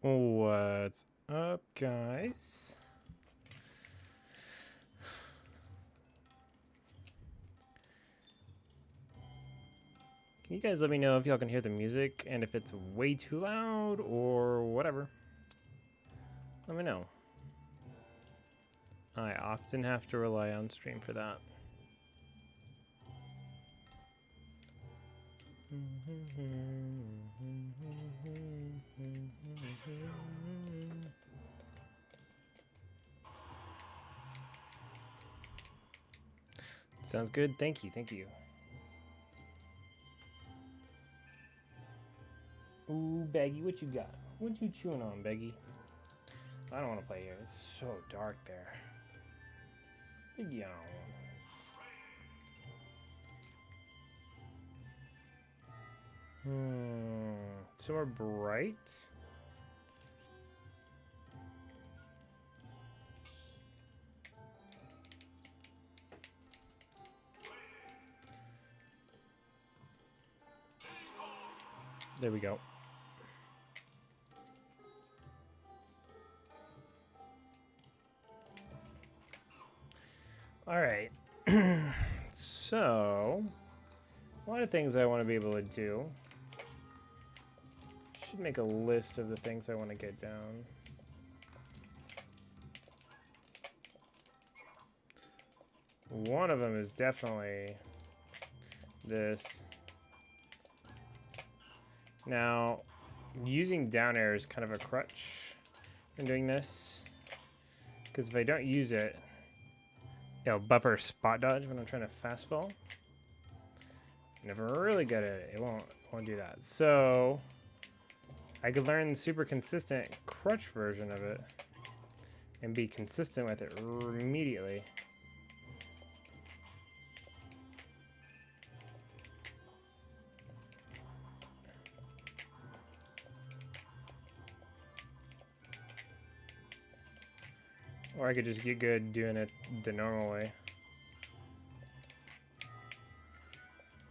What's up, guys? Can you guys let me know if y'all can hear the music and if it's way too loud or whatever? Let me know. I often have to rely on stream for that. Sounds good. Thank you. Thank you. Ooh, Beggy, what you got? What you chewing on, Beggy? I don't want to play here. It's so dark there. Big yawn. Somewhere bright? There we go. All right. So, a lot of things I want to be able to do. Should make a list of the things I want to get down. One of them is definitely this. Now, using down air is kind of a crutch in doing this, because if I don't use it, it'll buffer spot dodge when I'm trying to fast fall. Never really good at it. It won't do that. So I could learn the super consistent crutch version of it and be consistent with it immediately. Or I could just get good doing it the normal way.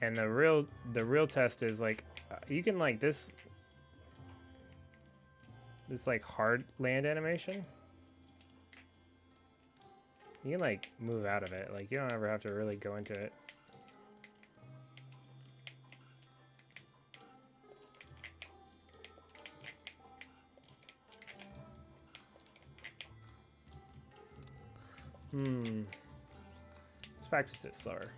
And the real test is like you can like this like hard land animation. You can like move out of it. Like you don't ever have to really go into it. Let's practice it slower.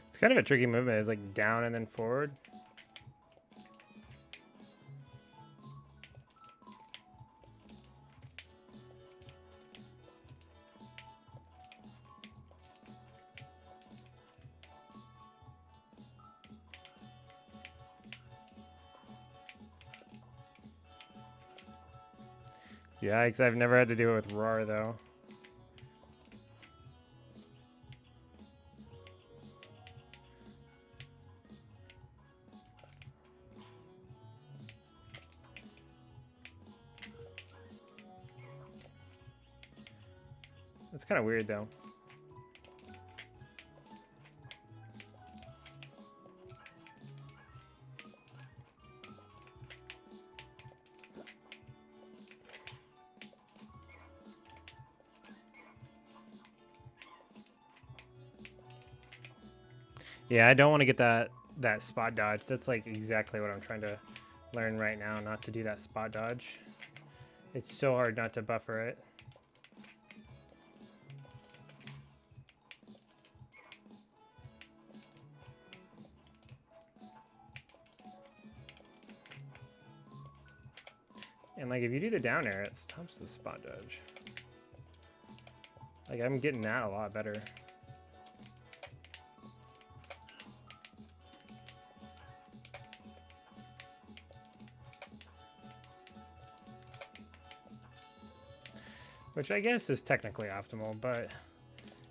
It's kind of a tricky movement. It's like down and then forward. Yeah, because I've never had to do it with Roar, though. It's kind of weird, though. Yeah, I don't want to get that spot dodge. That's like exactly what I'm trying to learn right now, not to do that spot dodge. It's so hard not to buffer it. And like if you do the down air, it stops the spot dodge. Like I'm getting that a lot better. Which I guess is technically optimal, but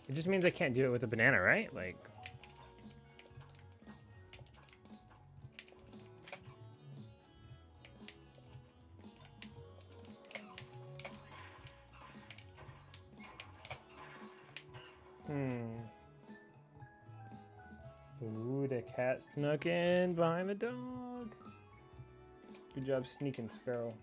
it just means I can't do it with a banana, right? Like, Ooh, the cat snuck in behind the dog. Good job sneaking, Sparrow.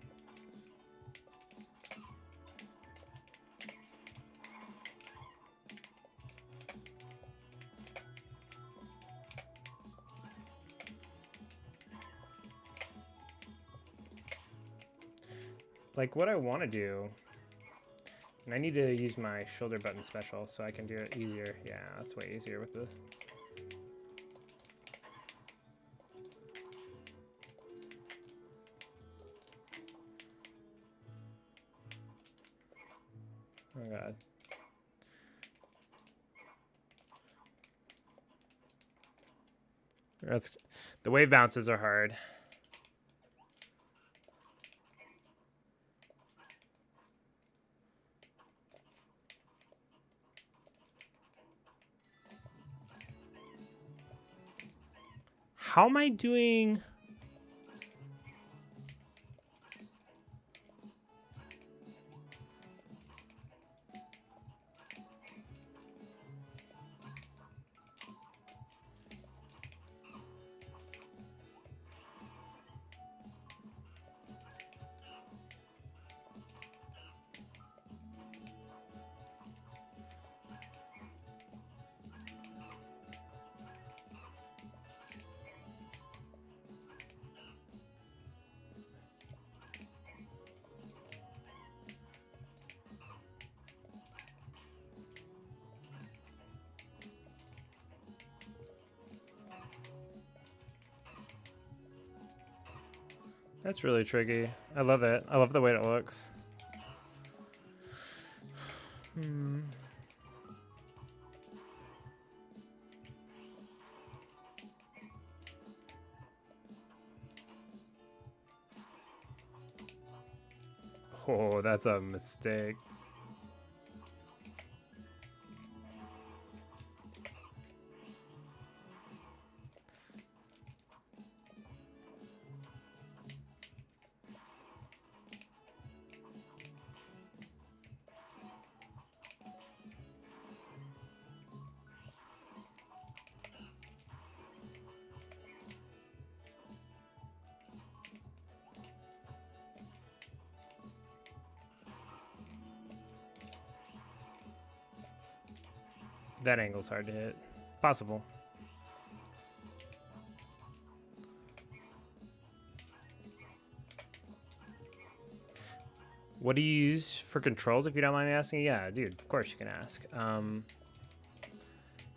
Like what I want to do, and I need to use my shoulder button special so I can do it easier. Yeah, that's way easier with the... Oh god. That's... The wave bounces are hard. How am I doing? That's really tricky. I love it. I love the way it looks. Oh, that's a mistake. That angle's hard to hit. Possible. What do you use for controls, if you don't mind me asking? Yeah, dude, of course you can ask.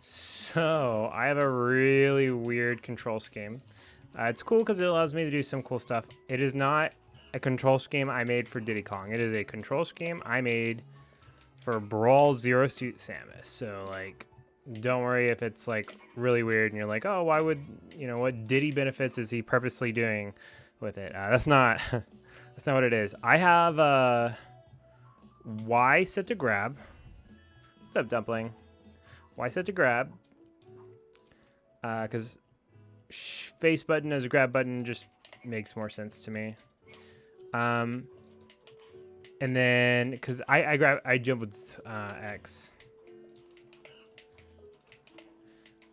So, I have a really weird control scheme. It's cool because it allows me to do some cool stuff. It is not a control scheme I made for Diddy Kong. It is a control scheme I made for Brawl Zero Suit Samus. So, like, don't worry if it's, like, really weird and you're like, oh, why would, you know, what Diddy benefits is he purposely doing with it? That's not... That's not what it is. I have Y set to grab. What's up, Dumpling? Y set to grab. Because face button as a grab button just makes more sense to me. And then, because I jump with X.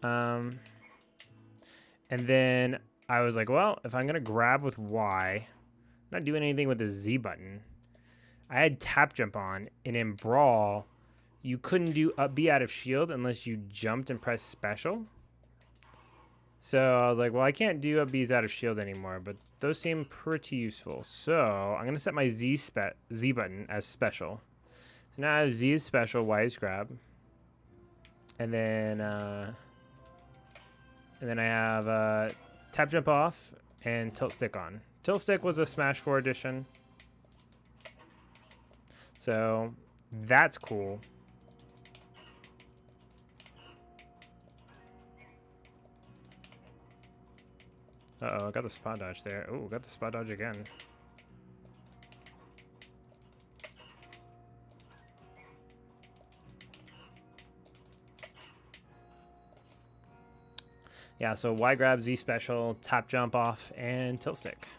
And then I was like, well, if I'm gonna grab with Y, I'm not doing anything with the Z button. I had tap jump on, and in Brawl, you couldn't do up B out of shield unless you jumped and pressed special. So I was like, well, I can't do up B's out of shield anymore, but those seem pretty useful. So I'm gonna set my Z button as special. So now I have Z is special, Y is grab, and then I have tap jump off and tilt stick on. Tilt stick was a Smash 4 edition, so that's cool. Uh-oh, I got the spot dodge there. Oh, got the spot dodge again. Yeah, so Y grab, Z special, tap jump off, and tilt stick.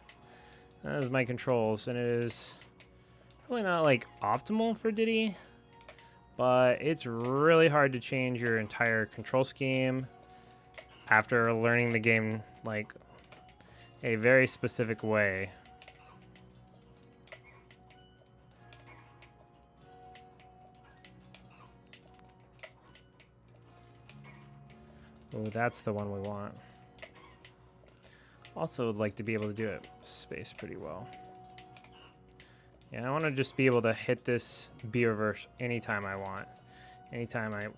That is my controls, and it is probably not like optimal for Diddy, but it's really hard to change your entire control scheme after learning the game like a very specific way. Oh, that's the one we want. Also would like to be able to do it space pretty well. Yeah, I want to just be able to hit this B reverse anytime I want. Anytime I...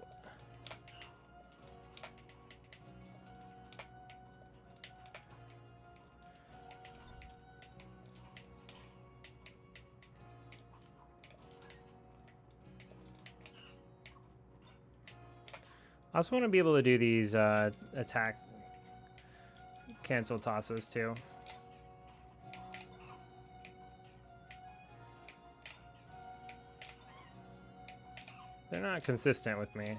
I also want to be able to do these attack cancel tosses too. They're not consistent with me.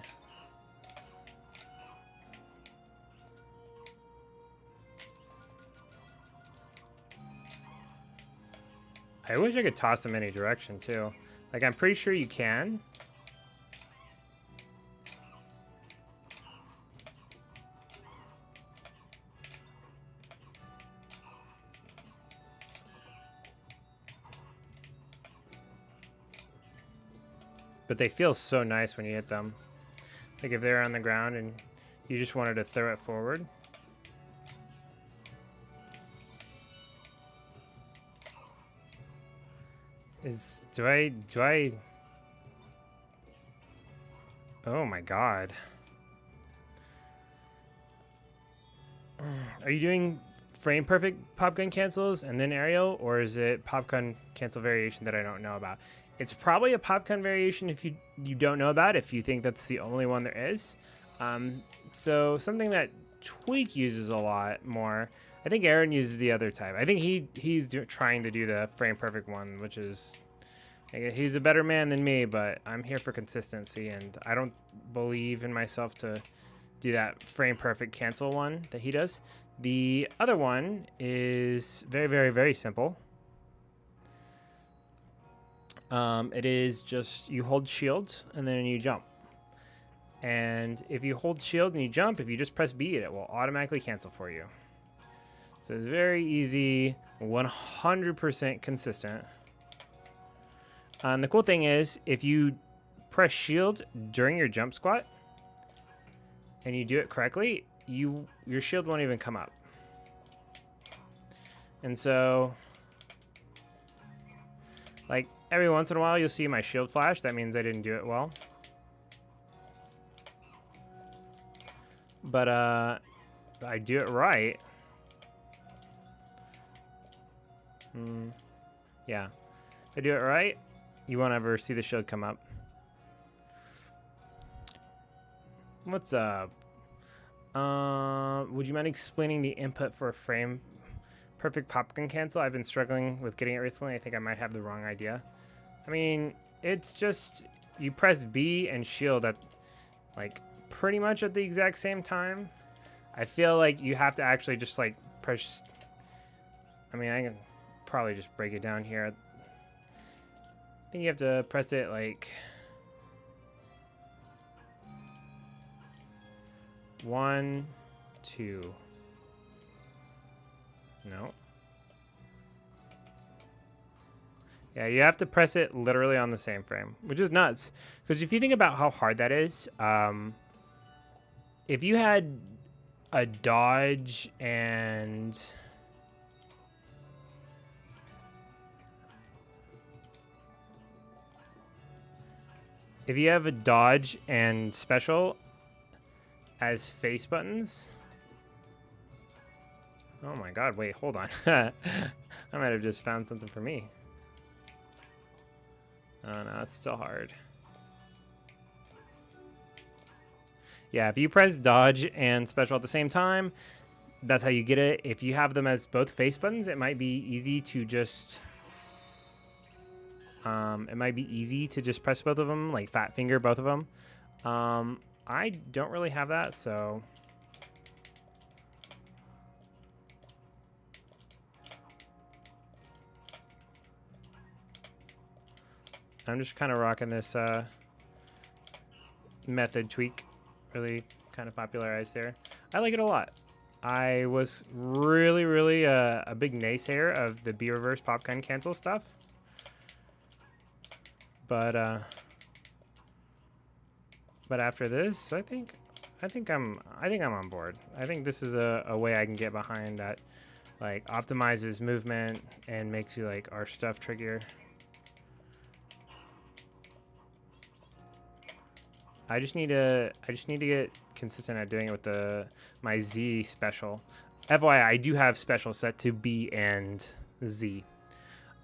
I wish I could toss them any direction too. Like, I'm pretty sure you can. But they feel so nice when you hit them. Like if they're on the ground and you just wanted to throw it forward. Do I? Oh my God. Are you doing frame perfect pop gun cancels and then aerial, or is it pop gun cancel variation that I don't know about? It's probably a pop gun variation if you don't know about it, if you think that's the only one there is. So something that Tweak uses a lot more. I think Aaron uses the other type. I think he's trying to do the frame perfect one, which is, he's a better man than me, but I'm here for consistency, and I don't believe in myself to do that frame perfect cancel one that he does. The other one is very, very, very simple. It is just you hold shield and then you jump. And if you hold shield and you jump, if you just press B, it will automatically cancel for you. So it's very easy, 100% consistent. And the cool thing is, if you press shield during your jump squat and you do it correctly, your shield won't even come up. And so, like, every once in a while you'll see my shield flash. That means I didn't do it well. But I do it right. Yeah, if I do it right, you won't ever see the shield come up. What's up? Would you mind explaining the input for a frame perfect pop gun cancel? I've been struggling with getting it recently. I think I might have the wrong idea. I mean, it's just you press B and shield at like pretty much at the exact same time. I feel like you have to actually just like press. I mean, I can probably just break it down here. I think you have to press it like 1, 2. No. Yeah, you have to press it literally on the same frame, which is nuts. Because if you think about how hard that is, if you had a dodge and if you have a dodge and special as face buttons. Oh my god, wait, hold on. I might have just found something for me. Oh no, it's still hard. Yeah, if you press dodge and special at the same time, that's how you get it. If you have them as both face buttons, it might be easy to just press both of them, like fat finger both of them. I don't really have that, so I'm just kind of rocking this method tweak, really kind of popularized there. I like it a lot. I was really a big naysayer of the B reverse pop gun cancel stuff, but after this, I think I'm on board. I think this is a way I can get behind that, like optimizes movement and makes you like our stuff trickier. I just need to get consistent at doing it with my Z special. FYI, I do have special set to B and Z.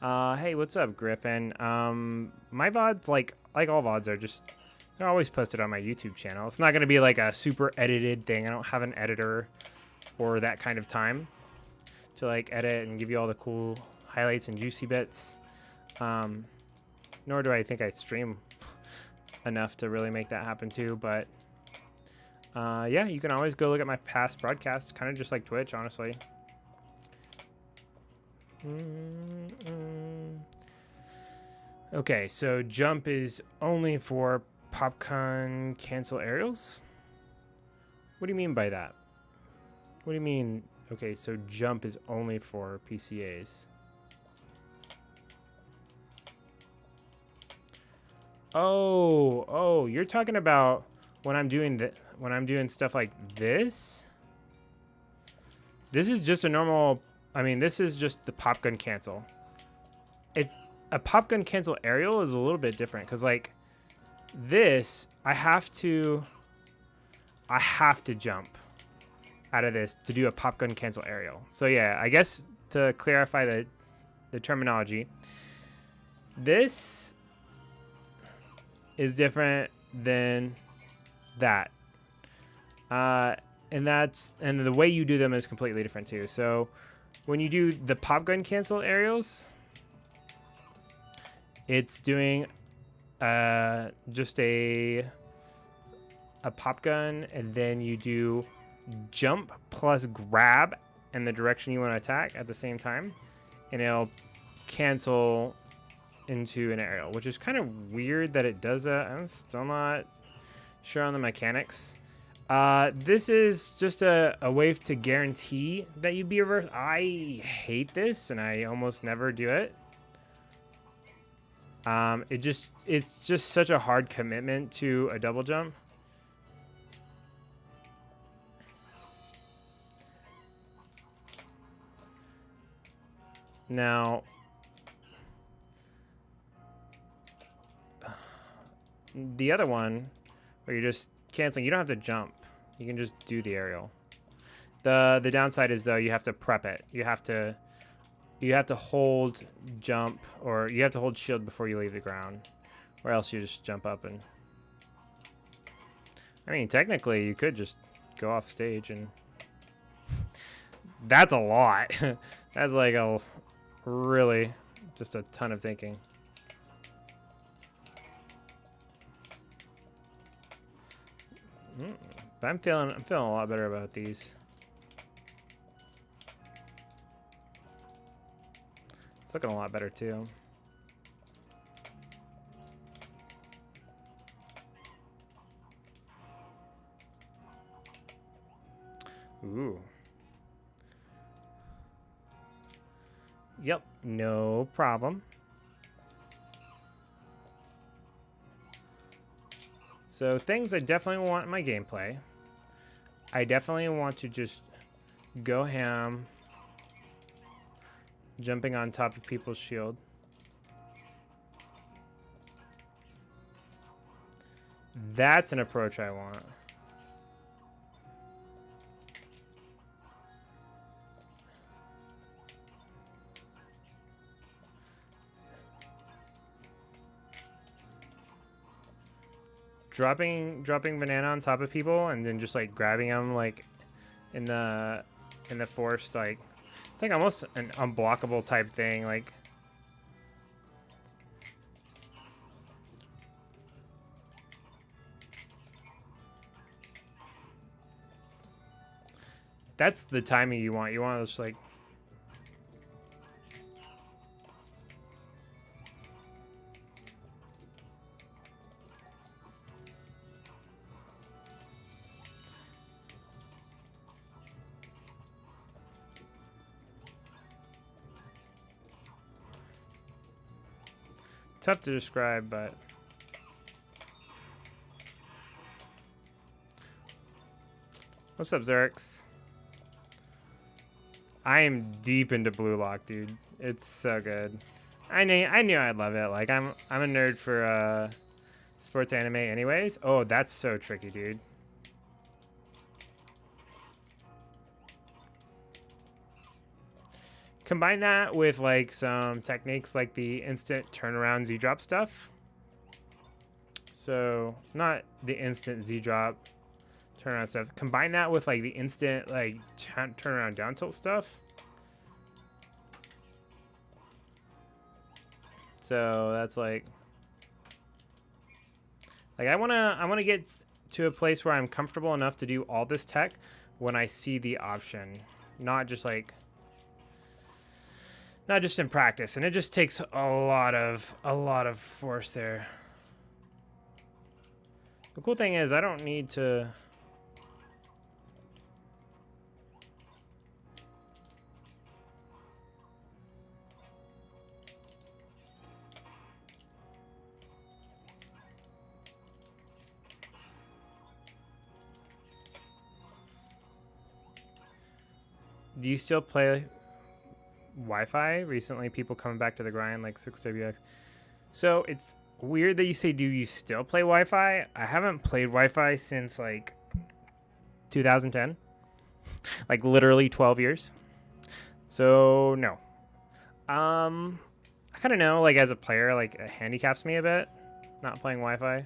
Hey, what's up, Griffin? My VODs, like all VODs, are just, they're always posted on my YouTube channel. It's not going to be like a super edited thing. I don't have an editor or that kind of time to like edit and give you all the cool highlights and juicy bits. Nor do I think I stream enough to really make that happen too, but yeah, you can always go look at my past broadcasts, kind of just like Twitch, honestly. Okay, so jump is only for PopCon cancel aerials? What do you mean by that? What do you mean? Okay, so jump is only for PCAs. Oh, you're talking about when I'm doing stuff like this? This is just a normal, I mean, this is just the pop gun cancel. It's a pop gun cancel aerial is a little bit different because like this, I have to jump out of this to do a pop gun cancel aerial. So yeah, I guess to clarify the terminology, this is different than that. And the way you do them is completely different too. So when you do the pop gun cancel aerials, it's doing just a pop gun, and then you do jump plus grab in the direction you want to attack at the same time, and it'll cancel into an aerial, which is kind of weird that it does that. I'm still not sure on the mechanics. This is just a way to guarantee that you be reverse. I hate this, and I almost never do it. It's just such a hard commitment to a double jump. Now, the other one, where you're just canceling, you don't have to jump. You can just do the aerial. The downside is though you have to prep it. You have to hold jump, or you have to hold shield before you leave the ground, or else you just jump up. And I mean, technically you could just go off stage, and that's a lot. That's like a really just a ton of thinking. But I'm feeling a lot better about these. It's looking a lot better too. Ooh. Yep, no problem. So things I definitely want in my gameplay. I definitely want to just go ham, jumping on top of people's shield. That's an approach I want. Dropping banana on top of people and then just like grabbing them like in the forest, like it's like almost an unblockable type thing, like that's the timing you want. You want to just like tough to describe, but what's up, Xerix? I am deep into Blue Lock, dude. It's so good. I knew I'd love it. Like I'm a nerd for sports anime anyways. Oh, that's so tricky, dude. Combine that with like some techniques like the instant turnaround Z-drop stuff. So not the instant Z-drop turnaround stuff. Combine that with like the instant like turnaround down tilt stuff. So that's like I wanna get to a place where I'm comfortable enough to do all this tech when I see the option, not just like. Not just in practice, and it just takes a lot of force there. The cool thing is I don't need to Do you still play Wi-Fi? Recently, people coming back to the grind like 6WX. So it's weird that you say, do you still play Wi-Fi? I haven't played Wi-Fi since like 2010, like literally 12 years. So no. I kind of know, like as a player, like it handicaps me a bit, not playing Wi-Fi.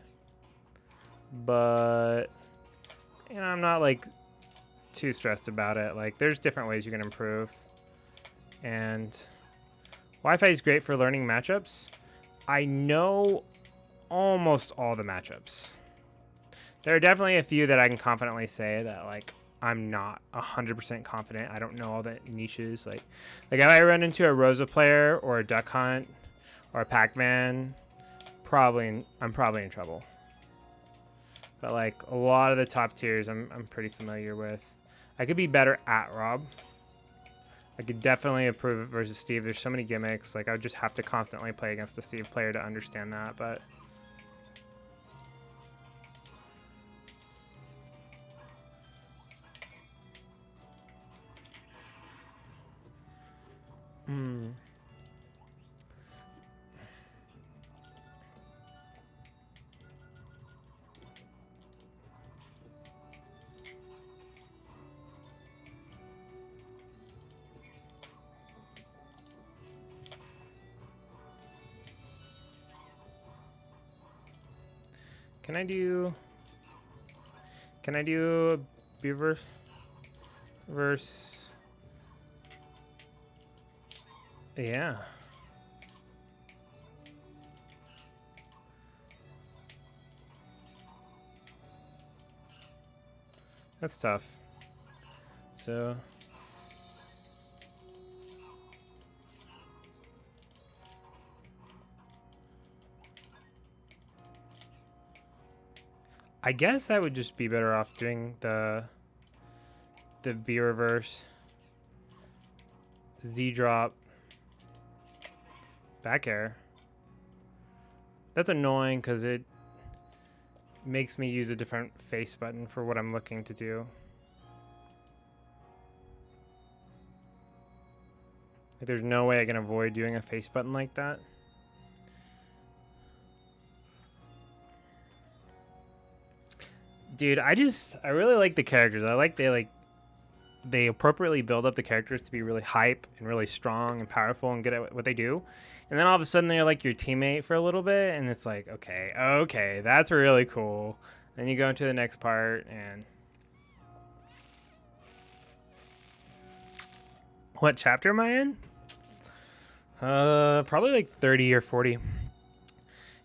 But you know, I'm not like too stressed about it. Like there's different ways you can improve. And Wi-Fi is great for learning matchups. I know almost all the matchups. There are definitely a few that I can confidently say that like I'm not 100% confident. I don't know all the niches. Like if I run into a Rosa player or a Duck Hunt or a Pac-Man, I'm probably in trouble. But like a lot of the top tiers I'm pretty familiar with. I could be better at Rob. I could definitely improve it versus Steve. There's so many gimmicks. Like I would just have to constantly play against a Steve player to understand that. But Can I do a Beaver verse? Yeah. That's tough. So I guess I would just be better off doing the B reverse, Z drop, back air. That's annoying because it makes me use a different face button for what I'm looking to do. Like, there's no way I can avoid doing a face button like that. Dude, I really like the characters. I like they appropriately build up the characters to be really hype and really strong and powerful and good at what they do. And then all of a sudden they're like your teammate for a little bit, and it's like, okay, that's really cool. Then you go into the next part, and what chapter am I in? Probably like 30 or 40.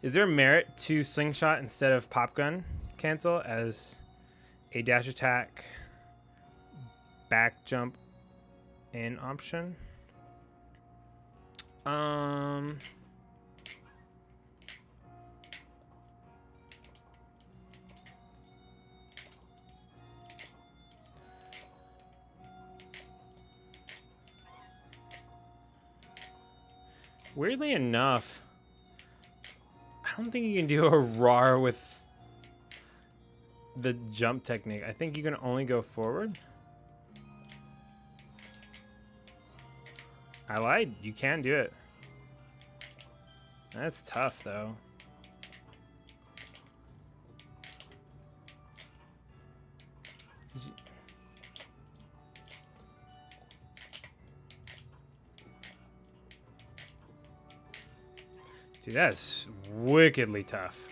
Is there merit to slingshot instead of pop gun cancel as a dash attack back jump in option? Weirdly enough, I don't think you can do a RAR with the jump technique. I think you can only go forward. I lied. You can do it. That's tough, though. Dude, that's wickedly tough.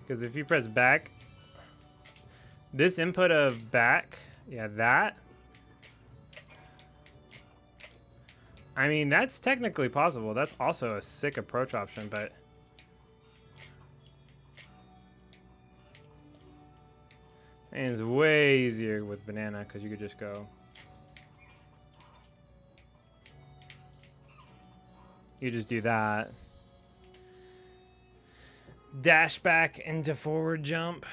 Because if you press back, this input of back, yeah, that. I mean, that's technically possible. That's also a sick approach option, but and it's way easier with banana because you could just go. You just do that. Dash back into forward jump.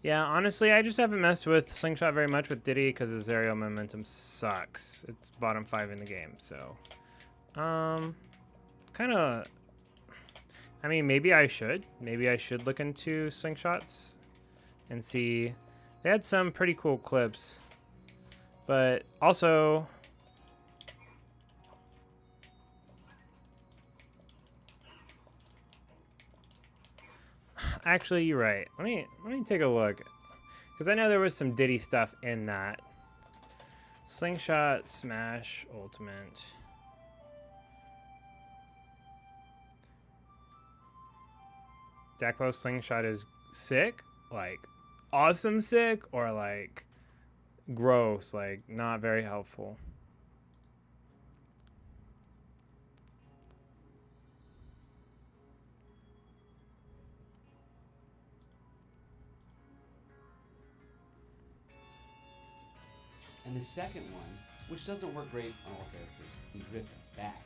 Yeah, honestly, I just haven't messed with slingshot very much with Diddy because his aerial momentum sucks. It's bottom 5 in the game, so kind of. I mean, maybe I should look into slingshots and see. They had some pretty cool clips, but also. Actually, you're right. Let me take a look, because I know there was some Diddy stuff in that. Slingshot, smash, ultimate. Dakpo slingshot is sick, like awesome sick, or like gross, like not very helpful. And the second one, which doesn't work great on all characters, you drift back.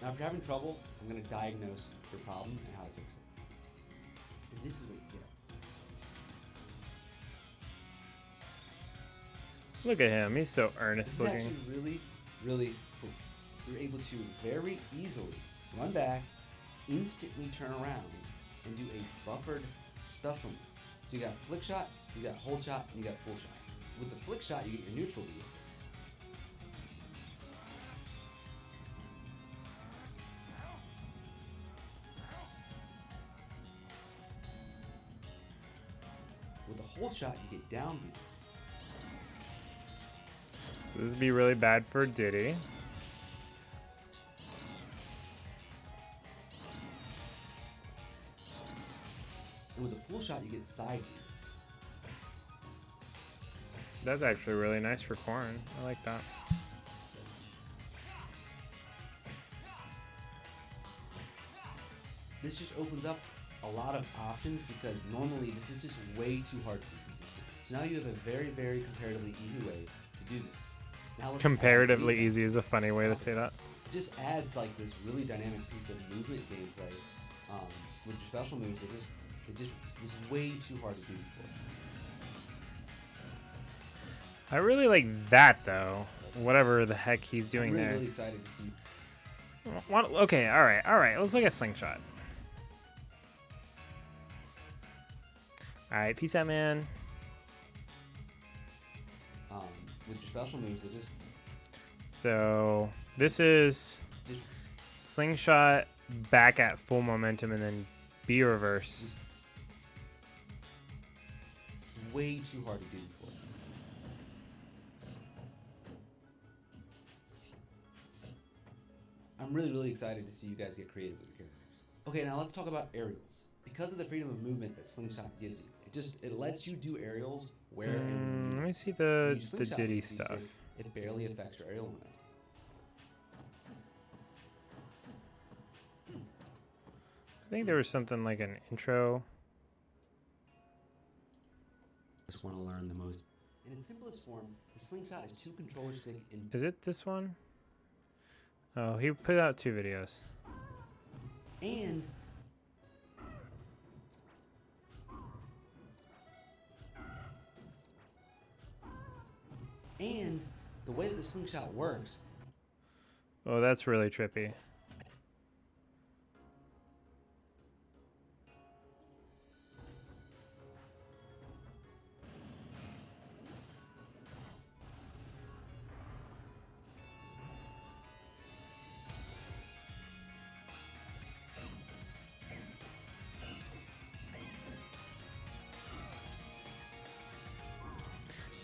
Now, if you're having trouble, I'm going to diagnose your problem and how to fix it. And this is what you get. Look at him. He's so earnest looking. This is actually really, really cool. You're able to very easily run back, instantly turn around, and do a buffered special move. So you got flick shot, you got hold shot, and you got full shot. With the flick shot, you get your neutral beat. With the hold shot, you get down beat. So this would be really bad for Diddy. And with a full shot, you get side beat. That's actually really nice for corn. I like that. This just opens up a lot of options because normally this is just way too hard to be consistent. So now you have a very, very comparatively easy way to do this. Now let's Comparatively add easy is a funny way to say that. it just adds like this really dynamic piece of movement gameplay with your special moves. It just was way too hard to do before. I really like that though. Whatever the heck he's doing I'm really, there. really excited to see. Okay, all right. Let's look at slingshot. All right, peace out, man. With your special moves, it just So this is slingshot back at full momentum and then B reverse. way too hard to do before. I'm really, really excited to see you guys get creative with your characters. Okay, now let's talk about aerials. Because of the freedom of movement that Slingshot gives you, it lets you do aerials where and Let me see when the you Slingshot Diddy with C-stick, stuff. it barely affects your aerial momentum. I think there was something like an intro. Just want to learn the most. In its simplest form, the Slingshot is two controller stick in Is it this one? Oh, he put out 2 videos. and the way that the Slingshot works, Oh, that's really trippy.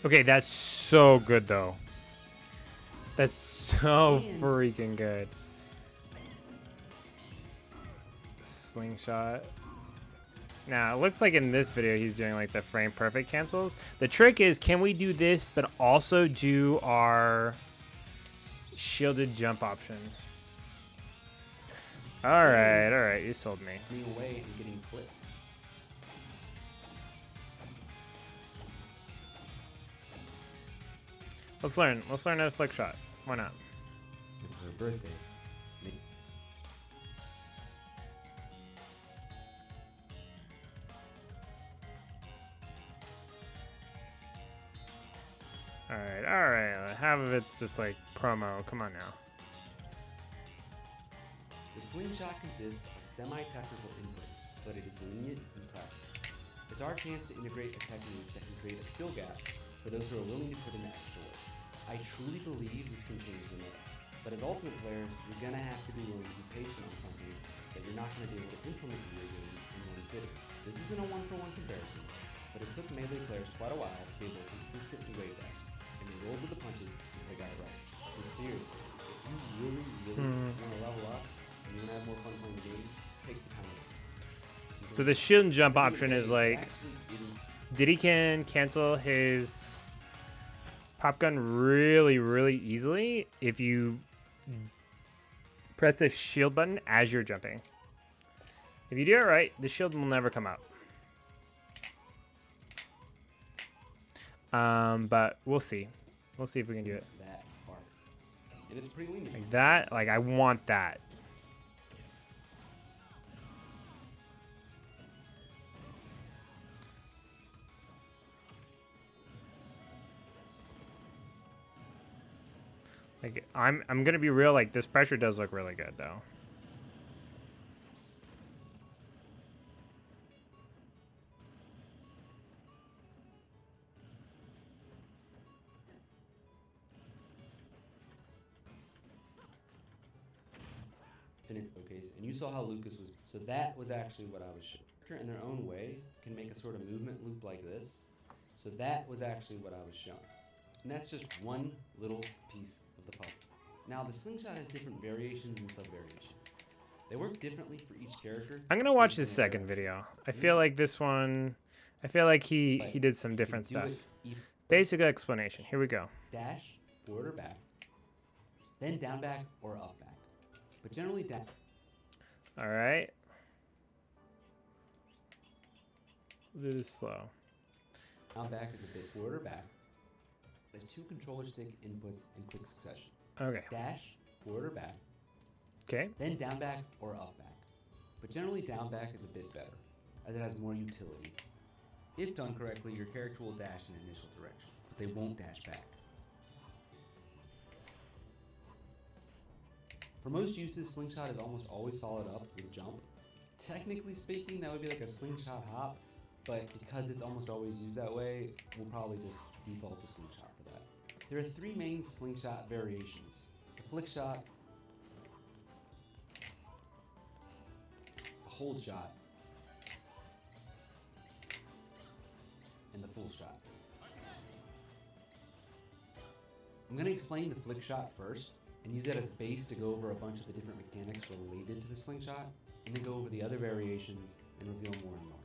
Okay, that's so good though. That's so freaking good. Slingshot. Now, it looks like in this video he's doing like the frame perfect cancels. The trick is, can we do this but also do our shielded jump option? Alright, you sold me. being away and getting clipped. Let's learn a flick shot. Why not? And for her birthday, Alright. Half of it's just like promo. Come on now. the Slingshot consists of semi-technical inputs, but it is lenient in practice. It's our chance to integrate a technique that can create a skill gap for those who are willing to put in the extra work. I truly believe this can change the meta, but as Ultimate player, you're gonna have to be willing to be patient on something that you're not gonna be able to implement in your game in one sitting. This isn't a one-for-one comparison, but it took Melee players quite a while to be able to consistently wave that, and they rolled with the punches and they got it right. So seriously, if you really want to level up and you want to have more fun playing the game, take the time to practice. So the shield and jump option is It like, actually isn't Diddy can cancel his pop gun really, really easily if you press the shield button as you're jumping. If you do it right, the shield will never come out. But we'll see. We'll see if we can do it. that hard. And it's pretty lenient. Like that, like I want that. Like I'm gonna be real, like this pressure does look really good though. Infinite showcase, and you saw how Lucas was. So that was actually what I was showing. In their own way, can make a sort of movement loop like this. So that was actually what I was showing. And that's just one little piece of the puzzle. Now, the Slingshot has different variations and sub-variations. They work differently for each character. I'm gonna watch this second video. I feel like this one, I feel like he did some You different can do stuff. it Basic explanation. Here we go. Dash, forward or back, then down back or up back. But generally down. All right. This is slow. Down back is a bit forward or back. There's 2 controller stick inputs in quick succession. Okay. Dash, forward or back, Okay. then down back or up back. But generally down back is a bit better, as it has more utility. If done correctly, your character will dash in the initial direction, but they won't dash back. For most uses, slingshot is almost always followed up with jump. Technically speaking, that would be like a slingshot hop, but because it's almost always used that way, we'll probably just default to slingshot for that. There are 3 main slingshot variations: the flick shot, the hold shot, and the full shot. I'm going to explain the flick shot first and use that as base to go over a bunch of the different mechanics related to the slingshot, and then go over the other variations and reveal more and more.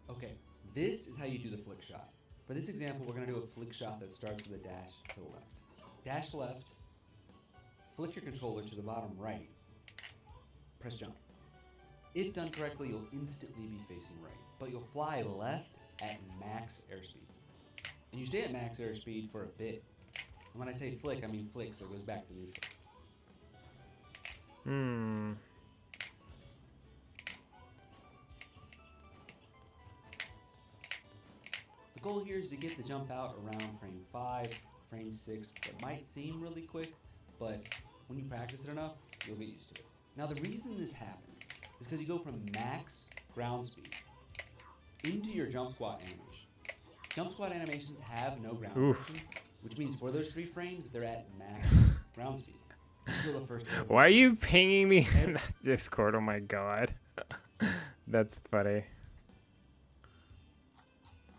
Okay, this is how you do the flick shot. For this example, we're going to do a flick shot that starts with a dash to the left. Dash left, flick your controller to the bottom right, press jump. If done correctly, you'll instantly be facing right, but you'll fly left at max airspeed. And you stay at max airspeed for a bit. And when I say flick, I mean flick, so it goes back to neutral. The goal here is to get the jump out around frame 5, frame 6. That might seem really quick, but when you practice it enough, you'll get used to it. Now the reason this happens is because you go from max ground speed into your jump squat animation. Jump squat animations have no ground motion, which means for those 3 frames, they're at max ground speed. Until the first Why are you pinging me in that Discord? Oh my god. That's funny.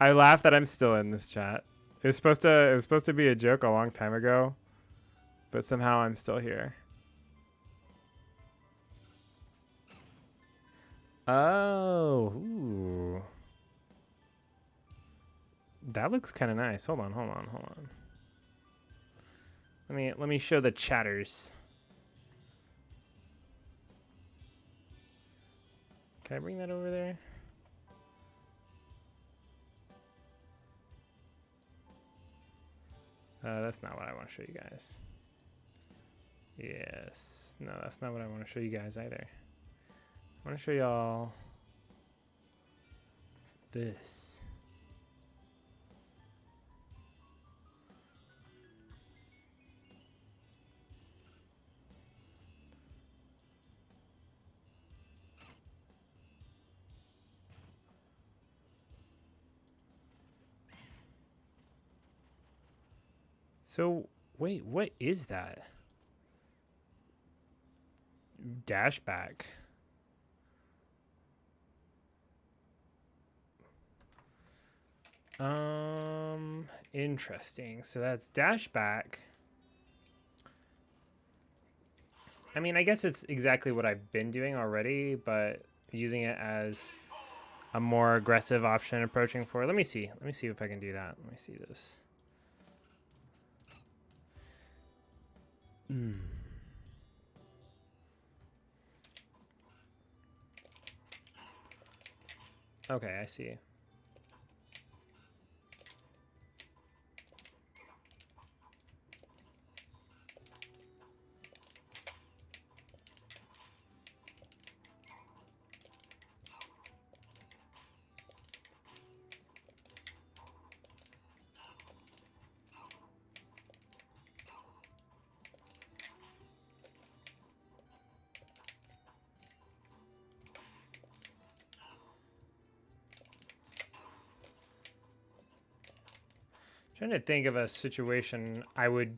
I laugh that I'm still in this chat. It was supposed to be a joke a long time ago, but somehow I'm still here. Oh, ooh. That looks kind of nice. Hold on. Let me show the chatters. Can I bring that over there? That's not what I want to show you guys. Yes. No, that's not what I want to show you guys either. I want to show y'all this. So, wait, what is that? Dash back. Interesting. So that's dash back. I mean, I guess it's exactly what I've been doing already, but using it as a more aggressive option approaching forward. Let me see if I can do that. Let me see this. Okay, I see. Trying to think of a situation I would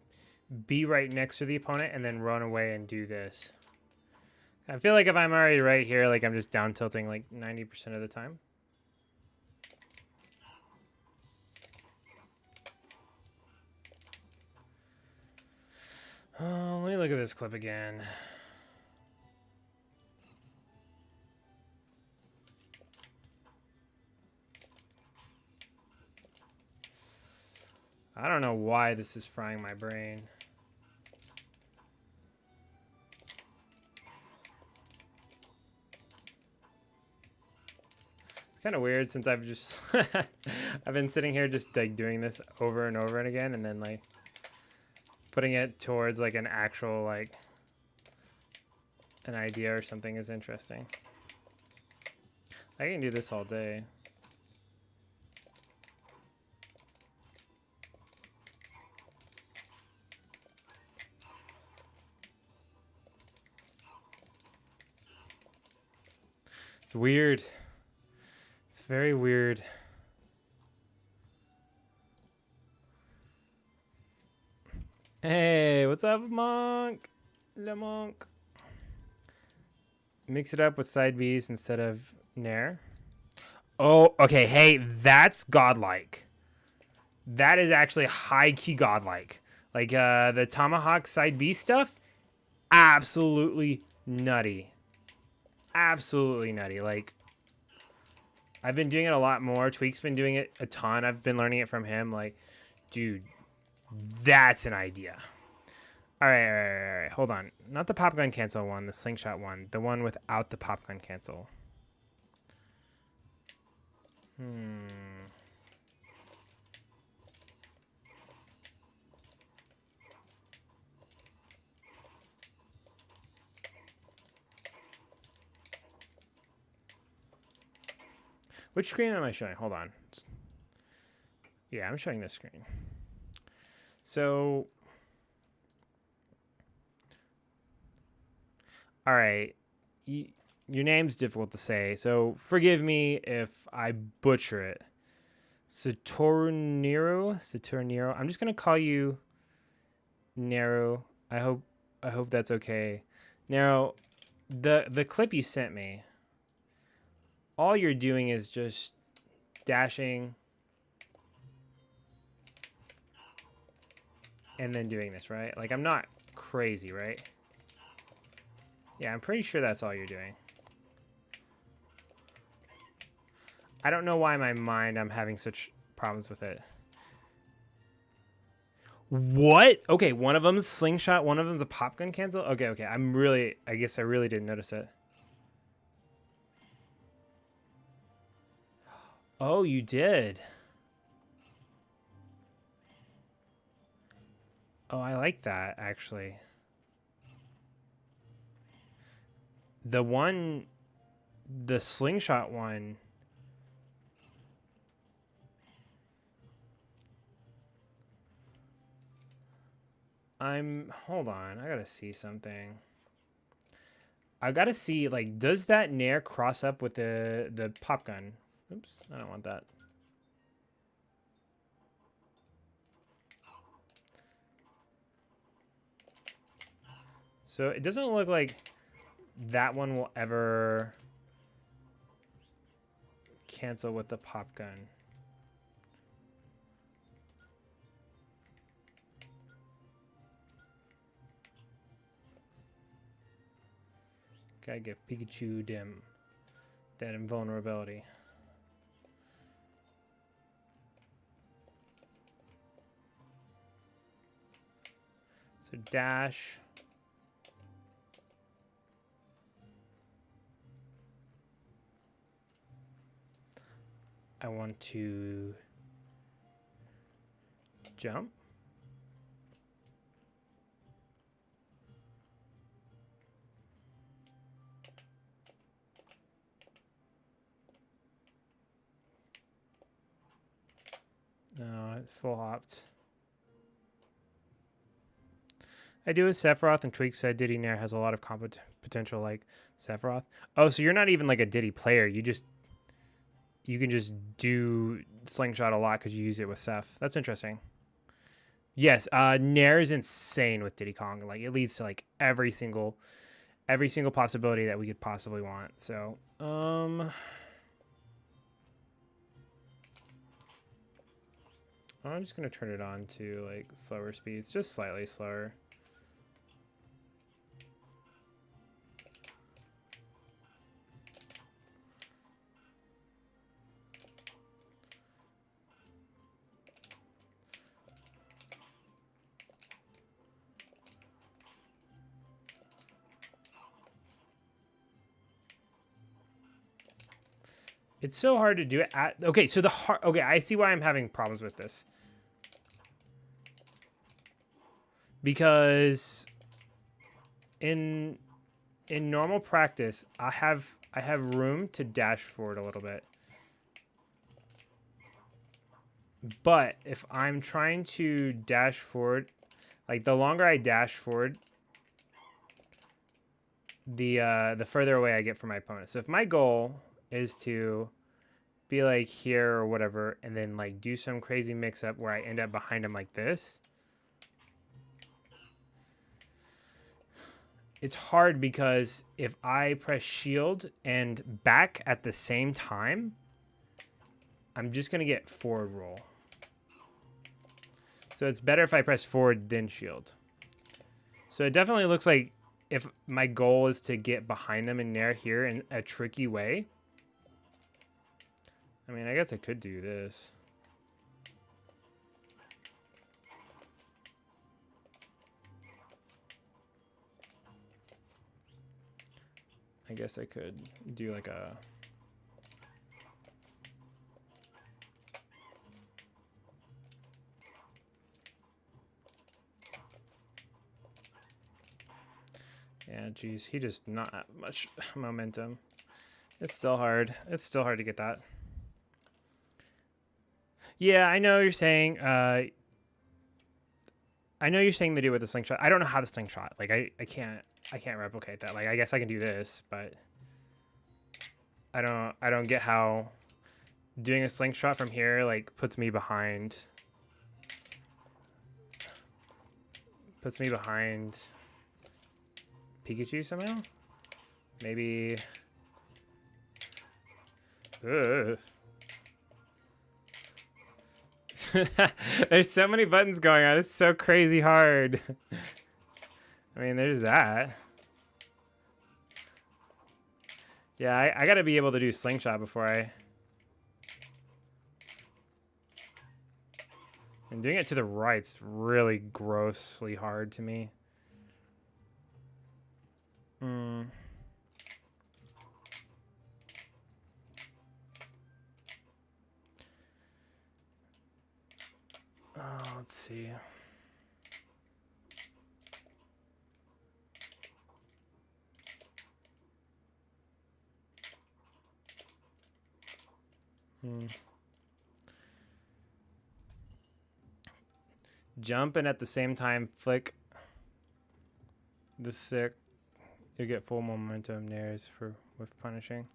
be right next to the opponent and then run away and do this. I feel like if I'm already right here, like I'm just down tilting like 90% of the time. Let me look at this clip again. I don't know why this is frying my brain. It's kind of weird since I've just I've been sitting here just like doing this over and over and again, and then like putting it towards like an actual like an idea or something is interesting. I can do this all day. It's weird. It's very weird. Hey, what's up, Monk? Le Monk. Mix it up with side Bs instead of Nair. Oh, okay. Hey, that's godlike. That is actually high-key godlike. Like, the Tomahawk side B stuff, absolutely nutty. Absolutely nutty. Like, I've been doing it a lot more. Tweak's been doing it a ton. I've been learning it from him. Like, dude, that's an idea. All right. Hold on. Not the pop gun cancel one, the slingshot one. The one without the pop gun cancel. Which screen am I showing? Hold on. Yeah, I'm showing this screen. So, all right. Your name's difficult to say, so forgive me if I butcher it. Saturniro? I'm just gonna call you Nero. I hope that's okay. Nero, the clip you sent me, all you're doing is just dashing and then doing this, right? Like, I'm not crazy, right? Yeah, I'm pretty sure that's all you're doing. I don't know why in my mind I'm having such problems with it. What? Okay, one of them's slingshot, one of them's a pop gun cancel? Okay. I guess I really didn't notice it. Oh, you did. Oh, I like that, actually. The slingshot one. Hold on, I gotta see something. I gotta see, like, does that Nair cross up with the pop gun? Oops, I don't want that. So it doesn't look like that one will ever cancel with the pop gun. Gotta give Pikachu that invulnerability. So dash. I want to jump. No, it's full hopped. I do with Sephiroth, and Tweak said Diddy Nair has a lot of potential like Sephiroth. Oh, so you're not even like a Diddy player. You can just do slingshot a lot because you use it with Seph. That's interesting. Yes, Nair is insane with Diddy Kong. Like, it leads to like every single possibility that we could possibly want. So, I'm just gonna turn it on to like slower speeds, just slightly slower. It's so hard to do it at... Okay, so okay, I see why I'm having problems with this. Because in normal practice, I have room to dash forward a little bit. But if I'm trying to dash forward, like the longer I dash forward, the further away I get from my opponent. So if my goal is to be like here or whatever, and then like do some crazy mix up where I end up behind him like this, it's hard because if I press shield and back at the same time, I'm just gonna get forward roll. So it's better if I press forward then shield. So it definitely looks like if my goal is to get behind them in there here in a tricky way. I mean, I guess I could do this. I guess I could do like a... Yeah, geez, he just not have much momentum. It's still hard. It's still hard to get that. Yeah, I know you're saying. I know you're saying to do it with the slingshot. I don't know how the slingshot. Like I can't replicate that. Like I guess I can do this, but I don't get how doing a slingshot from here like puts me behind. Puts me behind Pikachu somehow? Maybe... Ugh. There's so many buttons going on. It's so crazy hard. I mean, there's that. Yeah, I gotta be able to do slingshot before I... And doing it to the right's really grossly hard to me. Oh, let's see. Jump and at the same time flick the sick. You get full momentum nares with punishing.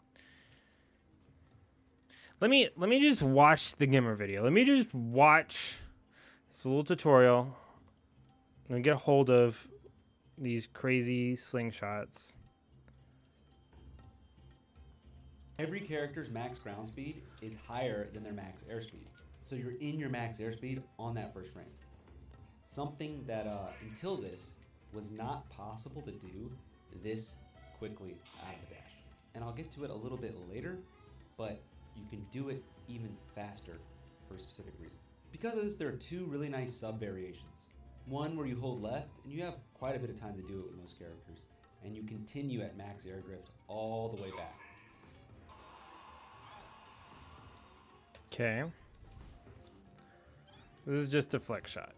Let me just watch the Gimmer video. Let me just watch this little tutorial and get a hold of these crazy slingshots. Every character's max ground speed is higher than their max airspeed. So you're in your max airspeed on that first frame. Something that until this was not possible to do this quickly out of the dash. And I'll get to it a little bit later, but you can do it even faster for a specific reason. Because of this, there are two really nice sub variations. One where you hold left, and you have quite a bit of time to do it with most characters, and you continue at max air drift all the way back. Okay. This is just a flick shot.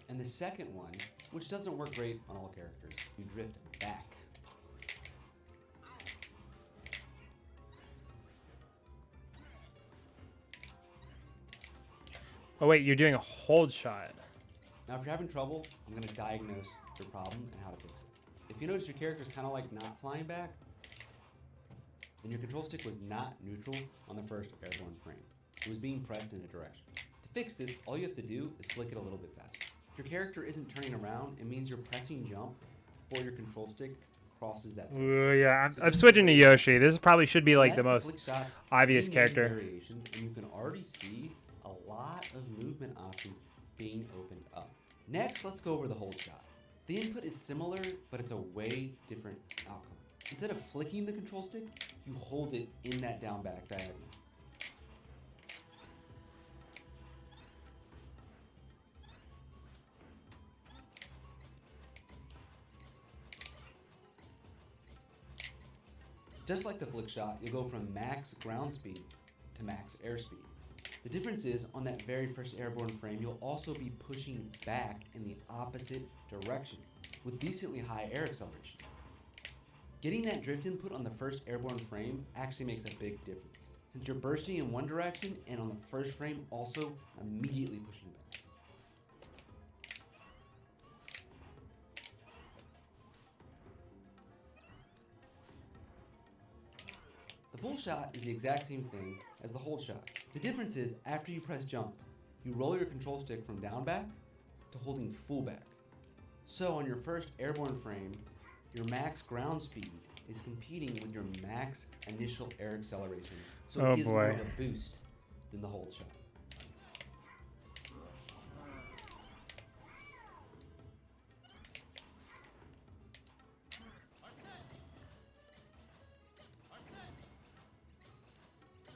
And the second one, which doesn't work great on all characters, you drift back. Oh wait, you're doing a hold shot. Now if you're having trouble, I'm going to diagnose your problem and how to fix it. If you notice your character's kind of like not flying back, then your control stick was not neutral on the first airborne frame. It was being pressed in a direction. To fix this, all you have to do is flick it a little bit faster. If your character isn't turning around, it means you're pressing jump before your control stick crosses that. Yeah, I'm switching to Yoshi. This probably should be like the most obvious character. Variations, and you can already see a lot of movement options being opened up. Next, let's go over the hold shot. The input is similar, but it's a way different outcome. Instead of flicking the control stick, you hold it in that down back diagonal. Just like the flick shot, you'll go from max ground speed to max airspeed. The difference is, on that very first airborne frame, you'll also be pushing back in the opposite direction with decently high air acceleration. Getting that drift input on the first airborne frame actually makes a big difference, since you're bursting in one direction and on the first frame also immediately pushing back. The full shot is the exact same thing as the hold shot. The difference is, after you press jump, you roll your control stick from down back to holding full back. So on your first airborne frame, your max ground speed is competing with your max initial air acceleration, so it gives more of a boost than the hold shot.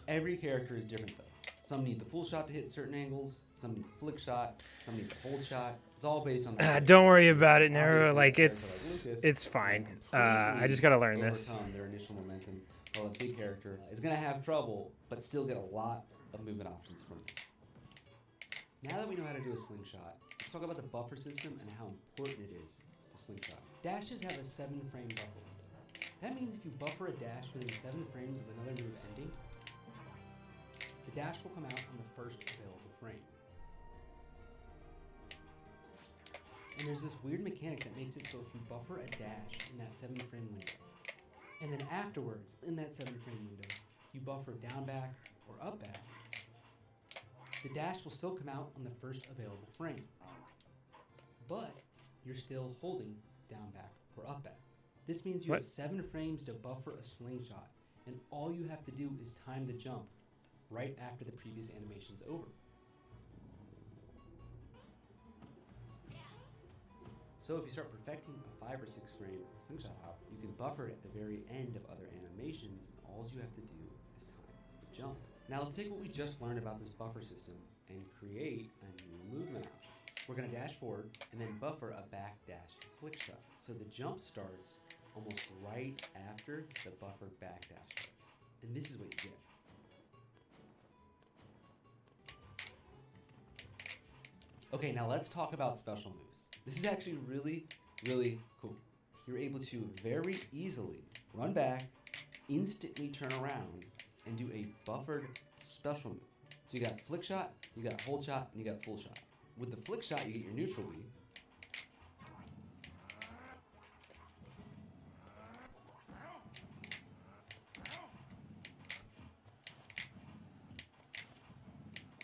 Every character is different though. Some need the full shot to hit certain angles, some need the flick shot, some need the hold shot. It's all based on the don't worry about it, Nero. Obviously, Like a character like Lucas it's fine. can I just gotta learn completely this. overcome their initial momentum, while a big character is gonna have trouble, but still get a lot of movement options from this. Now that we know how to do a slingshot, let's talk about the buffer system and how important it is to slingshot. Dashes have a 7-frame buffer window. That means if you buffer a dash within 7 frames of another move ending, the dash will come out on the first available frame. And there's this weird mechanic that makes it so if you buffer a dash in that 7-frame window, and then afterwards, in that 7-frame window, you buffer down back or up back, the dash will still come out on the first available frame. But you're still holding down back or up back. This means you have 7 frames to buffer a slingshot, and all you have to do is time the jump right after the previous animation's over. So if you start perfecting a 5 or 6 frame slingshot hop, you can buffer it at the very end of other animations, and all you have to do is time the jump. Now let's take what we just learned about this buffer system and create a new movement option. We're going to dash forward and then buffer a back dash flick shot. So the jump starts almost right after the buffered back dash starts. And this is what you get. Okay, now let's talk about special moves. This is actually really, really cool. You're able to very easily run back, instantly turn around, and do a buffered special move. So you got flick shot, you got hold shot, and you got full shot. With the flick shot, you get your neutral B.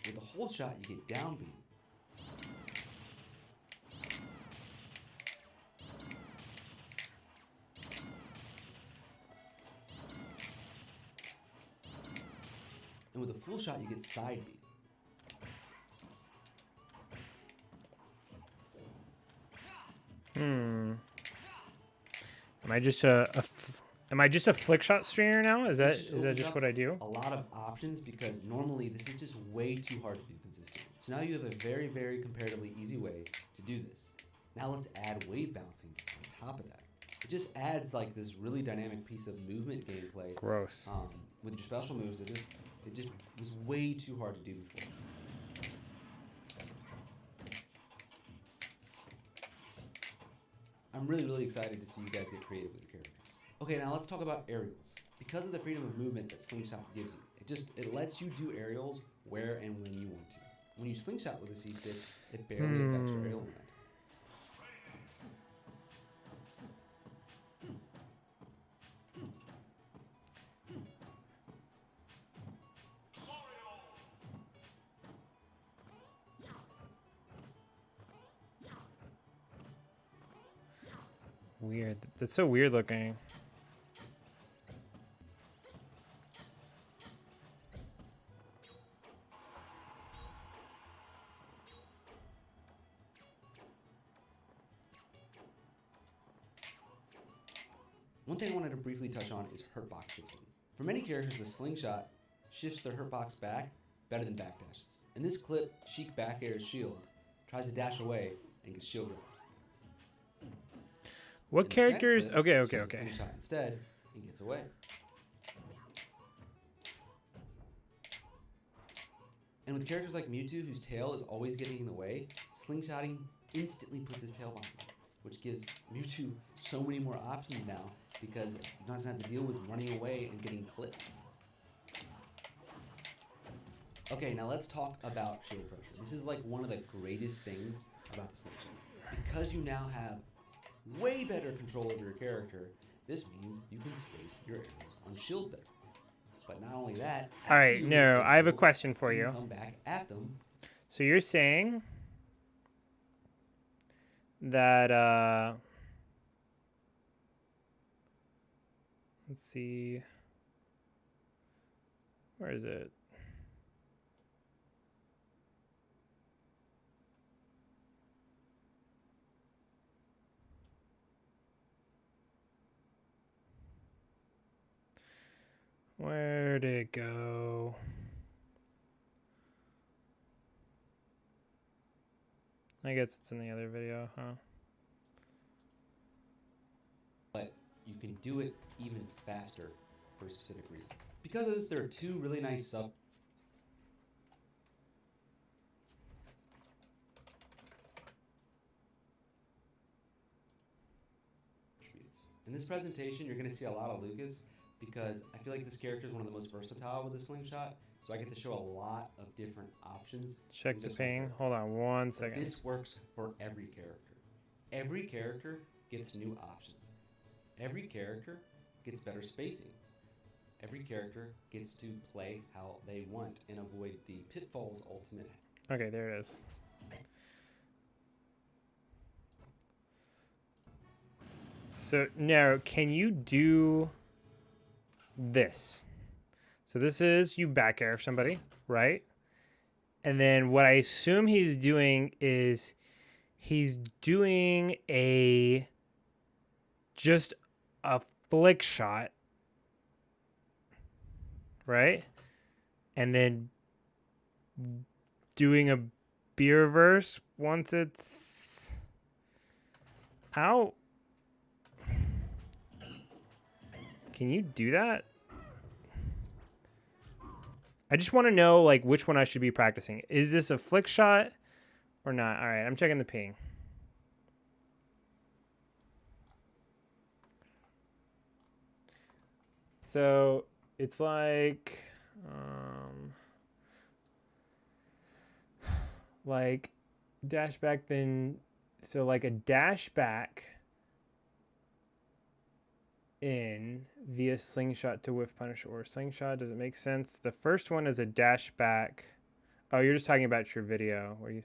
With the hold shot, you get down B. And with a full shot, you get side B. Am I just a flick shot stringer now? Is that just up what I do? A lot of options, because normally this is just way too hard to do consistently. So now you have a very, very comparatively easy way to do this. Now let's add wave bouncing on top of that. It just adds like this really dynamic piece of movement gameplay. Gross. With your special moves that it just was way too hard to do before. I'm really, really excited to see you guys get creative with your characters. Okay, now let's talk about aerials. Because of the freedom of movement that Slingshot gives you, it lets you do aerials where and when you want to. When you Slingshot with a C-stick, it barely affects your aerial momentum. Weird. That's so weird looking. One thing I wanted to briefly touch on is hurtbox shifting. For many characters, the Slingshot shifts their hurtbox back better than backdashes. In this clip, Sheik back airs shield, tries to dash away, and gets shield grip. What characters? Okay. Slingshot instead, and gets away. And with characters like Mewtwo, whose tail is always getting in the way, slingshotting instantly puts his tail behind him, which gives Mewtwo so many more options now because he doesn't have to deal with running away and getting clipped. Okay, now let's talk about shield pressure. This is like one of the greatest things about the slingshot. Because you now have way better control over your character, this means you can space your arrows on shield better. But not only that, All right, no, I have a question for you. Come back at them. So you're saying that let's see, where is it? Where'd it go? I guess it's in the other video, huh? But you can do it even faster for a specific reason. Because of this, there are two really nice sub. In this presentation, you're going to see a lot of Lucas because I feel like this character is one of the most versatile with the slingshot, so I get to show a lot of different options. Check the ping. Hold on one second. But this works for every character. Every character gets new options. Every character gets better spacing. Every character gets to play how they want and avoid the pitfalls ultimate. Okay, there it is. So now, can you do this? So this is you back air somebody, right? And then what I assume he's doing is he's doing just a flick shot, right? And then doing a B reverse once it's out. Can you do that? I just want to know like which one I should be practicing. Is this a flick shot or not? All right, I'm checking the ping. So it's like dash back then. So like a dash back in via slingshot to whiff punish or slingshot. Does it make sense? The first one is a dash back. Oh, you're just talking about your video where you.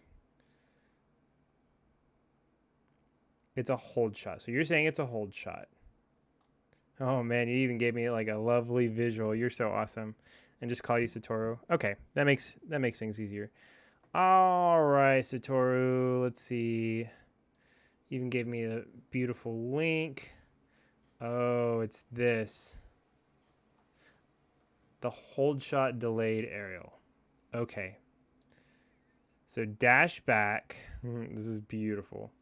It's a hold shot. So you're saying it's a hold shot. Oh man, you even gave me like a lovely visual. You're so awesome. And just call you Satoru. Okay, that makes things easier. All right, Satoru. Let's see. Even gave me a beautiful link. Oh, it's this. The hold shot delayed aerial. Okay. So dash back. This is beautiful.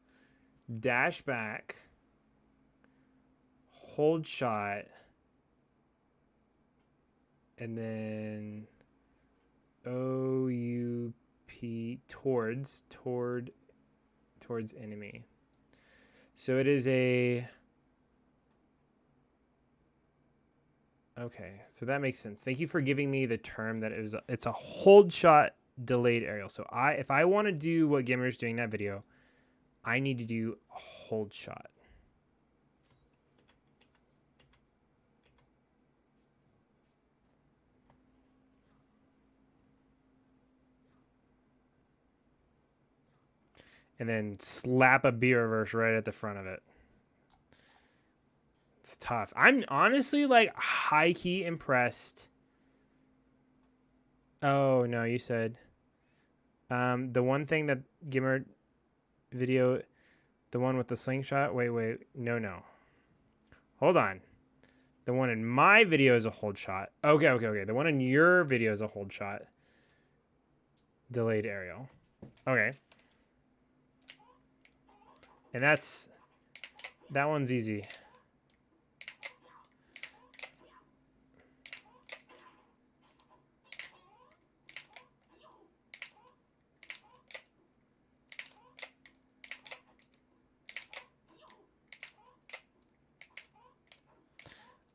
Dash back. Hold shot. And then OUP towards enemy. So it is a. Okay, so that makes sense. Thank you for giving me the term that it's a hold shot delayed aerial. So if I want to do what Gimmer's doing in that video, I need to do a hold shot. And then slap a B reverse right at the front of it. It's tough. I'm honestly like high key impressed. Oh no, you said the one thing that Gimmer video, the one with the slingshot. Wait, no. Hold on. The one in my video is a hold shot. Okay. The one in your video is a hold shot. Delayed aerial. Okay. And that one's easy.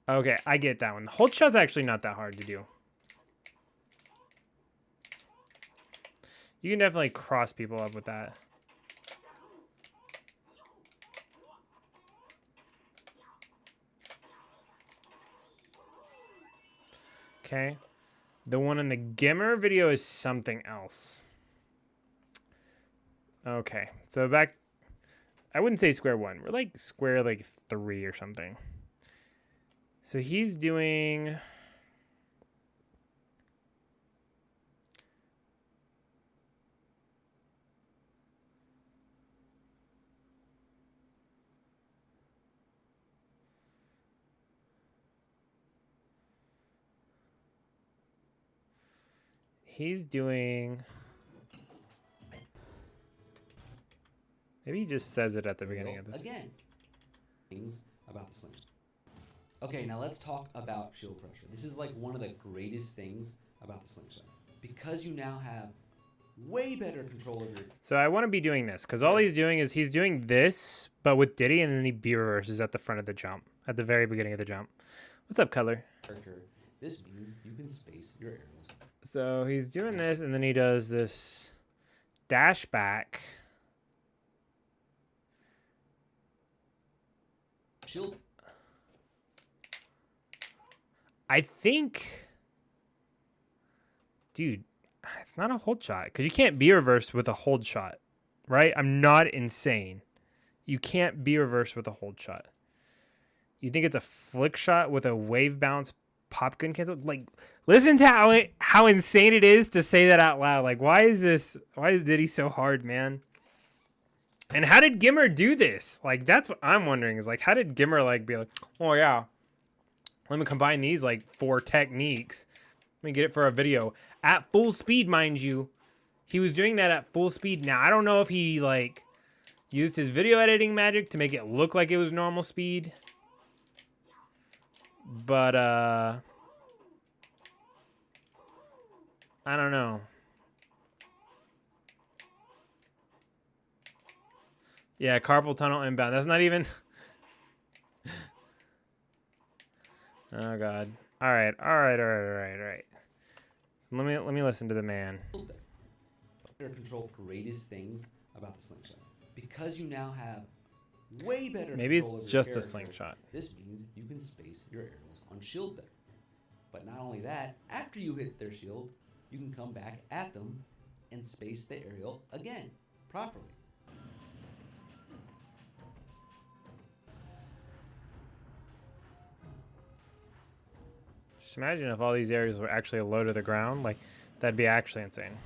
Okay, I get that one. The hold shot's actually not that hard to do. You can definitely cross people up with that. Okay. The one in the Gimmer video is something else. Okay, so back... I wouldn't say square one. We're like square like 3 or something. So he's doing... He's doing... Maybe he just says it at the beginning of this. Again, things about the slingshot. Okay, now let's talk about shield pressure. This is like one of the greatest things about the slingshot. Because you now have way better control of your... So I want to be doing this, because all he's doing is he's doing this, but with Diddy, and then he B-reverses at the front of the jump, at the very beginning of the jump. What's up, Color? This means you can space your arrows. So he's doing this, and then he does this dash back. Shield. I think, dude, it's not a hold shot because you can't be reversed with a hold shot, right? I'm not insane. You can't be reversed with a hold shot. You think it's a flick shot with a wave bounce pop gun cancel? Like, listen to how insane it is to say that out loud. Like, why is Diddy so hard, man? And how did Gimmer do this? Like, that's what I'm wondering is, like, how did Gimmer, like, be like, oh, yeah, let me combine these, like, 4 techniques. Let me get it for a video. At full speed, mind you. He was doing that at full speed. Now, I don't know if he, like, used his video editing magic to make it look like it was normal speed. But, I don't know. Yeah, carpal tunnel inbound. That's not even... Oh, God. All right. So let me listen to the man. Better control greatest things about the slingshot. Because you now have way better Maybe it's control of your just a character, slingshot. This means you can space your arrows on shield better. But not only that, after you hit their shield, you can come back at them and space the aerial again, properly. Just imagine if all these areas were actually low to the ground. Like, that'd be actually insane.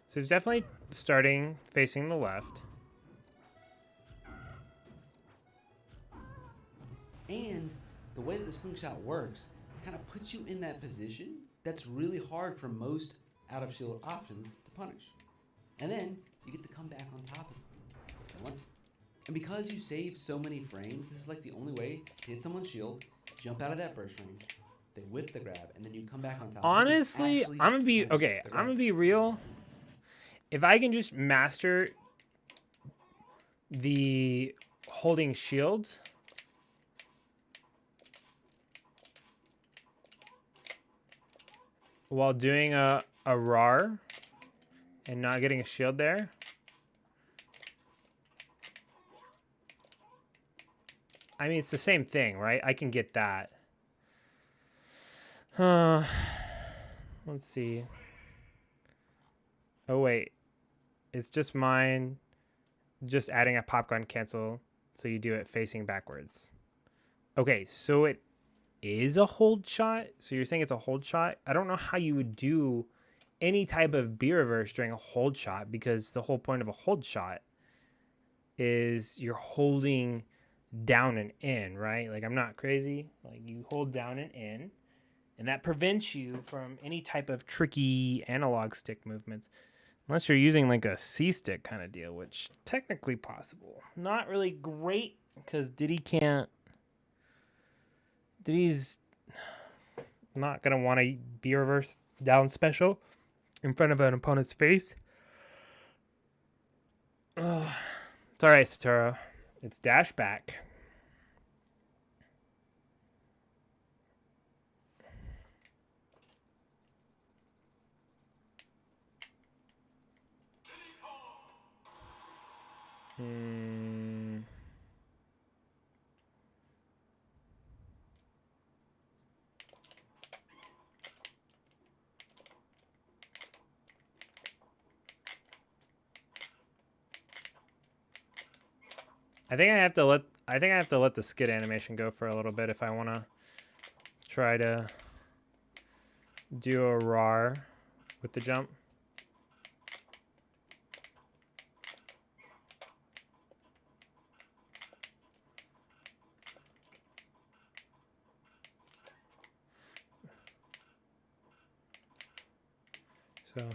So he's definitely starting facing the left. And the way that the slingshot works kind of puts you in that position that's really hard for most out of shield options to punish. And then you get to come back on top of it. And because you save so many frames, this is like the only way to hit someone's shield, jump out of that burst range, they whiff the grab, and then you come back on top. Honestly, I'm gonna be real. If I can just master the holding shields, while doing a RAR and not getting a shield there, I mean, it's the same thing, right? I can get that. Let's see. Oh, wait. It's just mine. Just adding a pop gun cancel. So you do it facing backwards. Okay, so it is a hold shot. So you're saying it's a hold shot? I don't know how you would do any type of B reverse during a hold shot, because the whole point of a hold shot is you're holding down and in, right? Like, I'm not crazy. Like, you hold down and in, and that prevents you from any type of tricky analog stick movements, unless you're using like a C stick kind of deal, which technically possible. Not really great because Diddy's not gonna want to be reverse down special in front of an opponent's face. Oh, it's all right, Satoru. It's dash back. I think I have to let the skid animation go for a little bit if I want to try to do a RAR with the jump. So,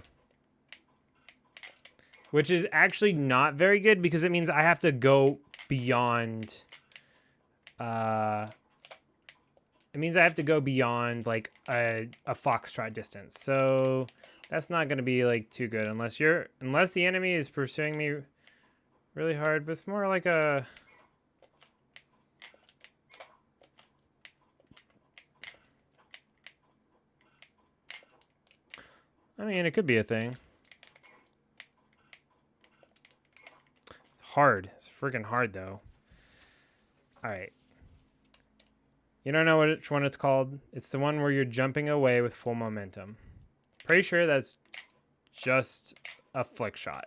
which is actually not very good because it means I have to go beyond it means I have to go beyond like a foxtrot distance. So that's not going to be like too good unless the enemy is pursuing me really hard, but it's more like a I mean, it could be a thing. It's hard. It's freaking hard though. All right. You don't know which one it's called? It's the one where you're jumping away with full momentum. Pretty sure that's just a flick shot.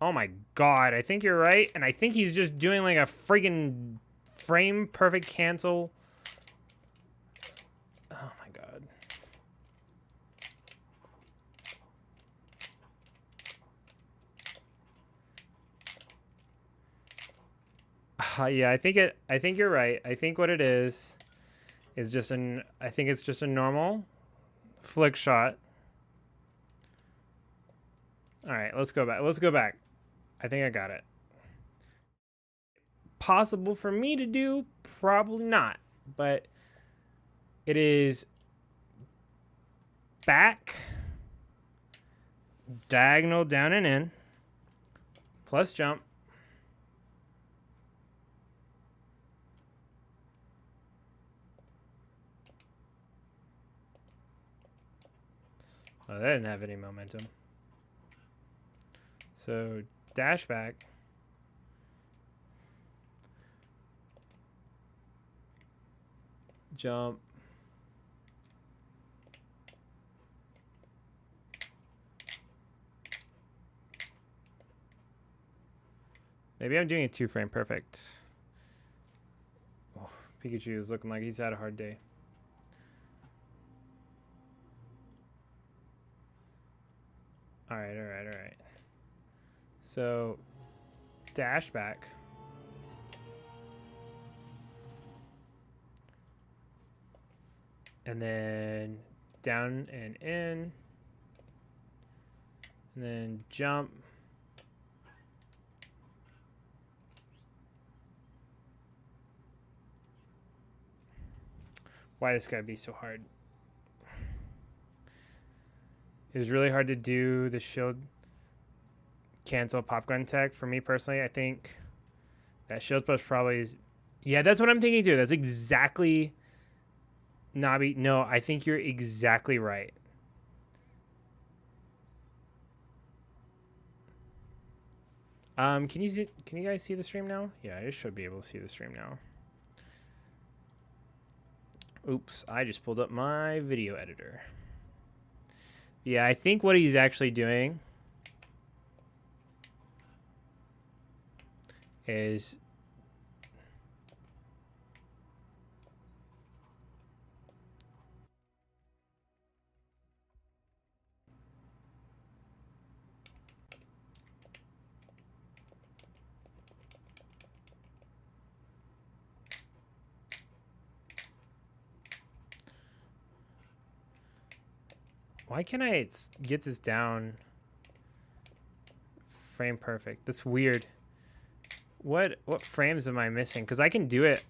Oh my god, I think you're right. And I think he's just doing like a friggin' frame perfect cancel. Oh my god. Yeah, I think you're right. I think what it is just I think it's just a normal flick shot. All right, let's go back. Let's go back. I think I got it. Possible for me to do? Probably not. But it is back, diagonal down and in, plus jump. Oh, that didn't have any momentum. So dash back. Jump. Maybe I'm doing a 2-frame perfect. Oh, Pikachu is looking like he's had a hard day. All right. So dash back. And then down and in. And then jump. Why this gotta be so hard? It was really hard to do the shield cancel popgun tech. For me personally, I think that shield push probably is... Yeah, that's what I'm thinking too. That's exactly... Nabi, no, I think you're exactly right. Can you guys see the stream now? Yeah, I should be able to see the stream now. Oops, I just pulled up my video editor. Yeah, I think what he's actually doing is Why can't I get this down frame perfect? That's weird. What frames am I missing? Because I can do it.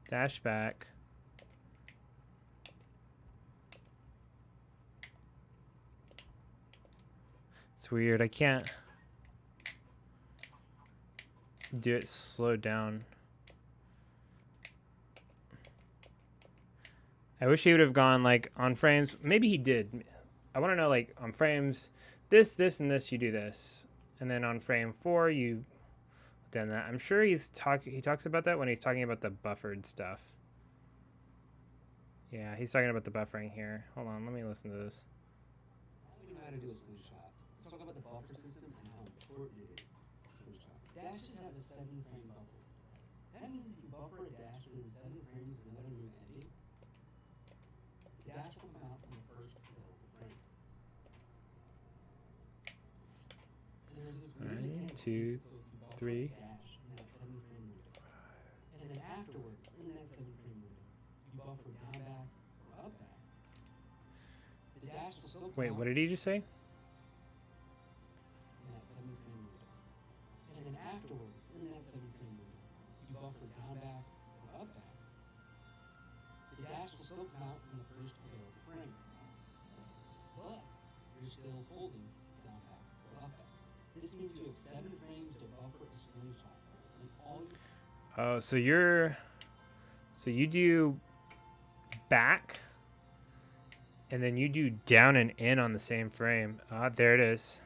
Dash back. It's weird. I can't do it slowed down. I wish he would have gone like on frames. Maybe he did. I want to know like on frames, this, and this, you do this. And then on frame 4, you done that. I'm sure he talks about that when he's talking about the buffered stuff. Yeah, he's talking about the buffering here. Hold on, let me listen to this. You know how to do a slingshot. Let's talk about the buffer system and how important it is. Slingshot. Dashes have a 7-frame buffer. That means if you buffer a dash within 7 frames of another move ending, the dash will come out on the first available frame. And there's this weird mechanic 2, so if you buffer 3. a dash in that 7-frame window, and then afterwards in that 7-frame window, you buffer down back or up back, the dash will still come Wait, out what did he just say? in that 7-frame window. And then afterwards, in that 7-frame window, you buffer down back or up back. The dash will still come out in the first available frame. But you're still holding down back or up back. This means you have 7 frames to buffer a slingshot. And all you Oh, so you do back, and then you do down and in on the same frame. Ah, there it is.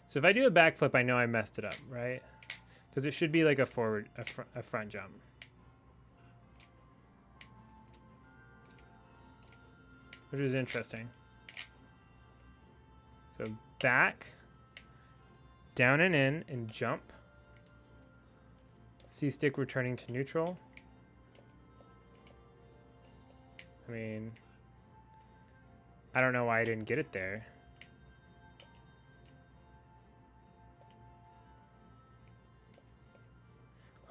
So if I do a backflip, I know I messed it up, right? Because it should be like a front jump. Which is interesting. So back, down and in, and jump. C-stick returning to neutral. I mean, I don't know why I didn't get it there.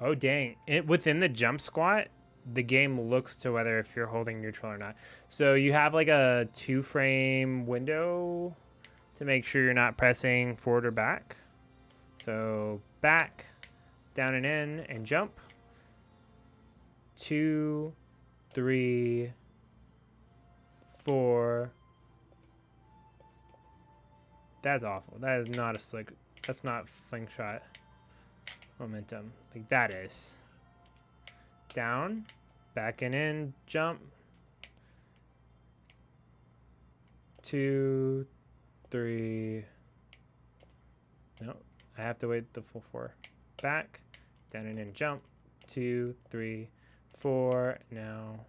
Oh, dang. Within the jump squat, the game looks to whether if you're holding neutral or not. So you have like a 2-frame window to make sure you're not pressing forward or back. So back, down and in, and jump. 2, 3, 4. That's awful. That is not a slick. That's not slingshot momentum. Like that is. Down, back and in, jump. 2, 3. No, I have to wait the full 4. Back, down and in, jump. 2, 3, 4. Now,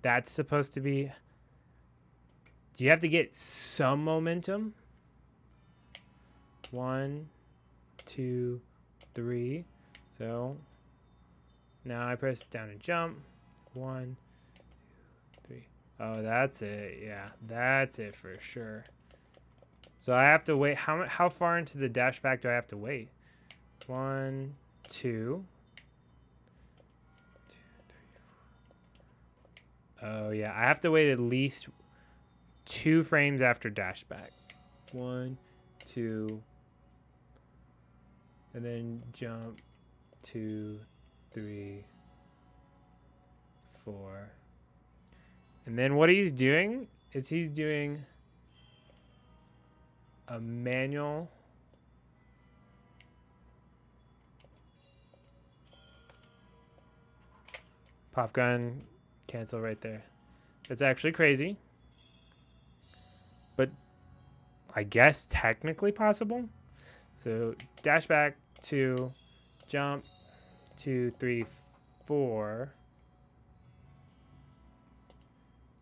that's supposed to be. Do you have to get some momentum? 1, 2, 3. So now I press down and jump. 1, 2, 3. Oh, that's it. Yeah, that's it for sure. So I have to wait. How far into the dash back do I have to wait? 1, 2. 2, 3, 4. Oh yeah, I have to wait at least 2 frames after dash back. 1, 2. And then jump. 2, 3, 4. And then what he's doing is he's doing a manual pop gun cancel right there. It's actually crazy, but I guess technically possible. So dash back, 2, jump, 2, 3, 4.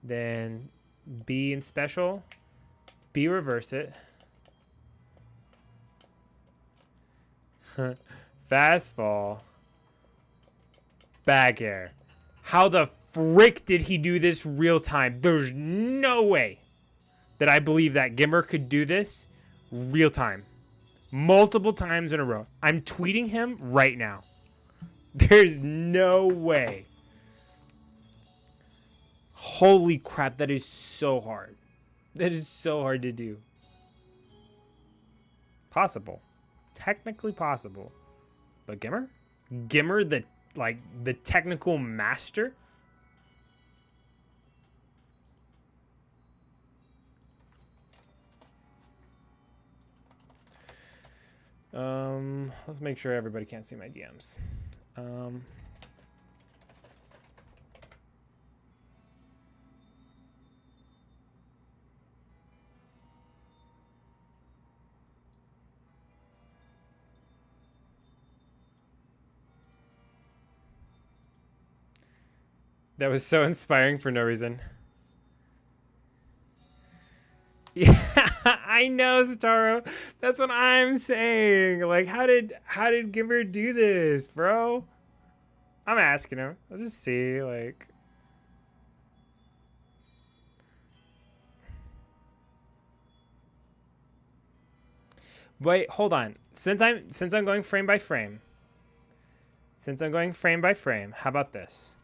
Then B in special, B reverse it. Fast fall, back air, How the frick did he do this real time? There's no way that I believe that Gimmer could do this real time. Multiple times in a row. I'm tweeting him right now. There's no way. Holy crap, that is so hard. That is so hard to do. Possible. Technically possible. But Gimmer? Gimmer, the technical master? Let's make sure everybody can't see my DMs. That was so inspiring for no reason. Yeah, I know, Starro. That's what I'm saying. Like, how did Gimmer do this, bro? I'm asking him. I'll just see, like. Wait, hold on. Since I'm going frame by frame. How about this?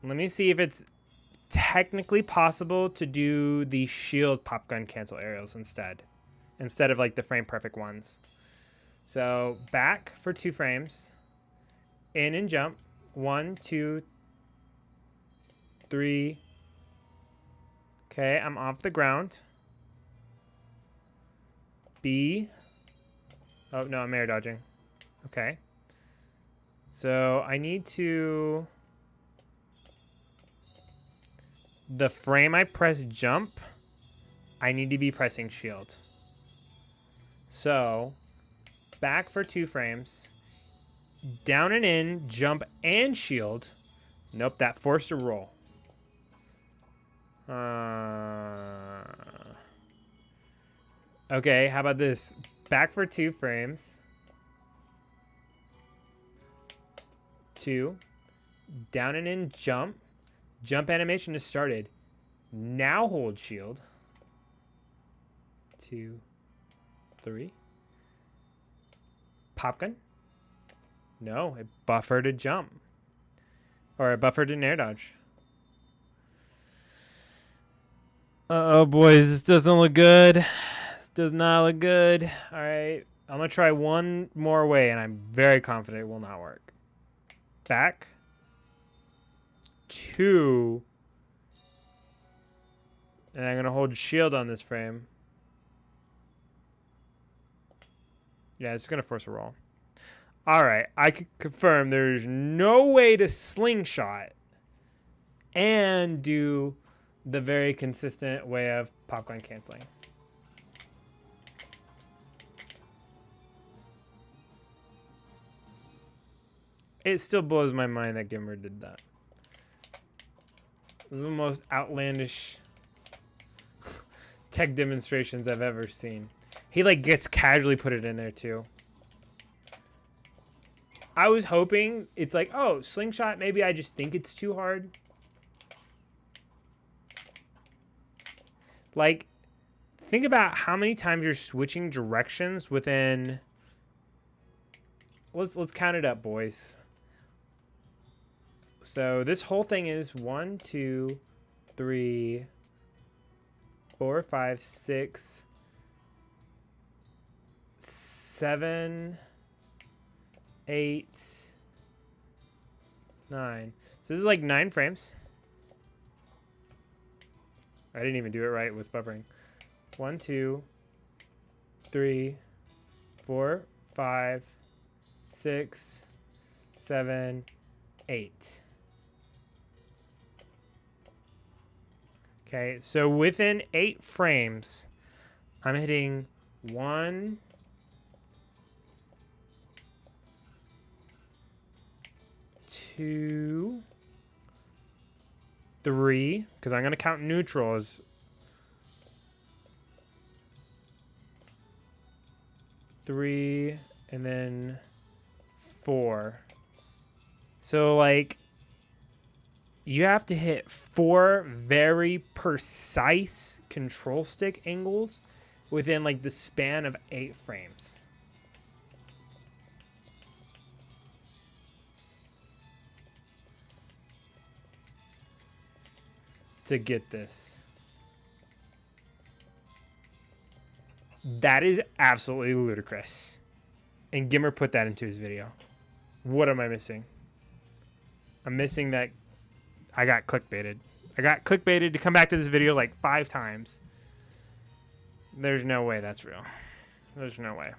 Let me see if it's technically possible to do the shield pop gun cancel aerials instead of like the frame perfect ones. So back for 2 frames, in and jump, 1, 2, 3. Okay, I'm off the ground. B. Oh no, I'm air dodging. Okay. So I need to. The frame I press jump, I need to be pressing shield. So, back for 2 frames, down and in, jump and shield. Nope, that forced a roll. Okay, how about this? Back for 2 frames. 2, down and in, jump. Jump animation is started. Now hold shield. 2, 3. Pop gun? No, it buffered a jump. Or it buffered an air dodge. Uh-oh, boys, this doesn't look good. Does not look good. All right, I'm going to try one more way, and I'm very confident it will not work. Back. 2. And I'm going to hold shield on this frame. Yeah, it's going to force a roll. All right, I can confirm there's no way to slingshot and do the very consistent way of popcorn canceling. It still blows my mind that Gimmer did that. This is the most outlandish tech demonstrations I've ever seen. He like gets casually put it in there too. I was hoping it's like, oh, slingshot, maybe I just think it's too hard. Like, think about how many times you're switching directions within. Let's count it up, boys. So this whole thing is 1, 2, 3, 4, 5, 6, 7, 8, 9. So this is like 9 frames. I didn't even do it right with buffering. 1, 2, 3, 4, 5, 6, 7, 8. Okay, so within 8 frames, I'm hitting 1, 2, 3, because I'm going to count neutral as 3, and then 4. So, like, you have to hit 4 very precise control stick angles within like the span of 8 frames. To get this. That is absolutely ludicrous. And Gimmer put that into his video. What am I missing? I'm missing that I got clickbaited. I got clickbaited to come back to this video like 5 times. There's no way that's real. There's no way.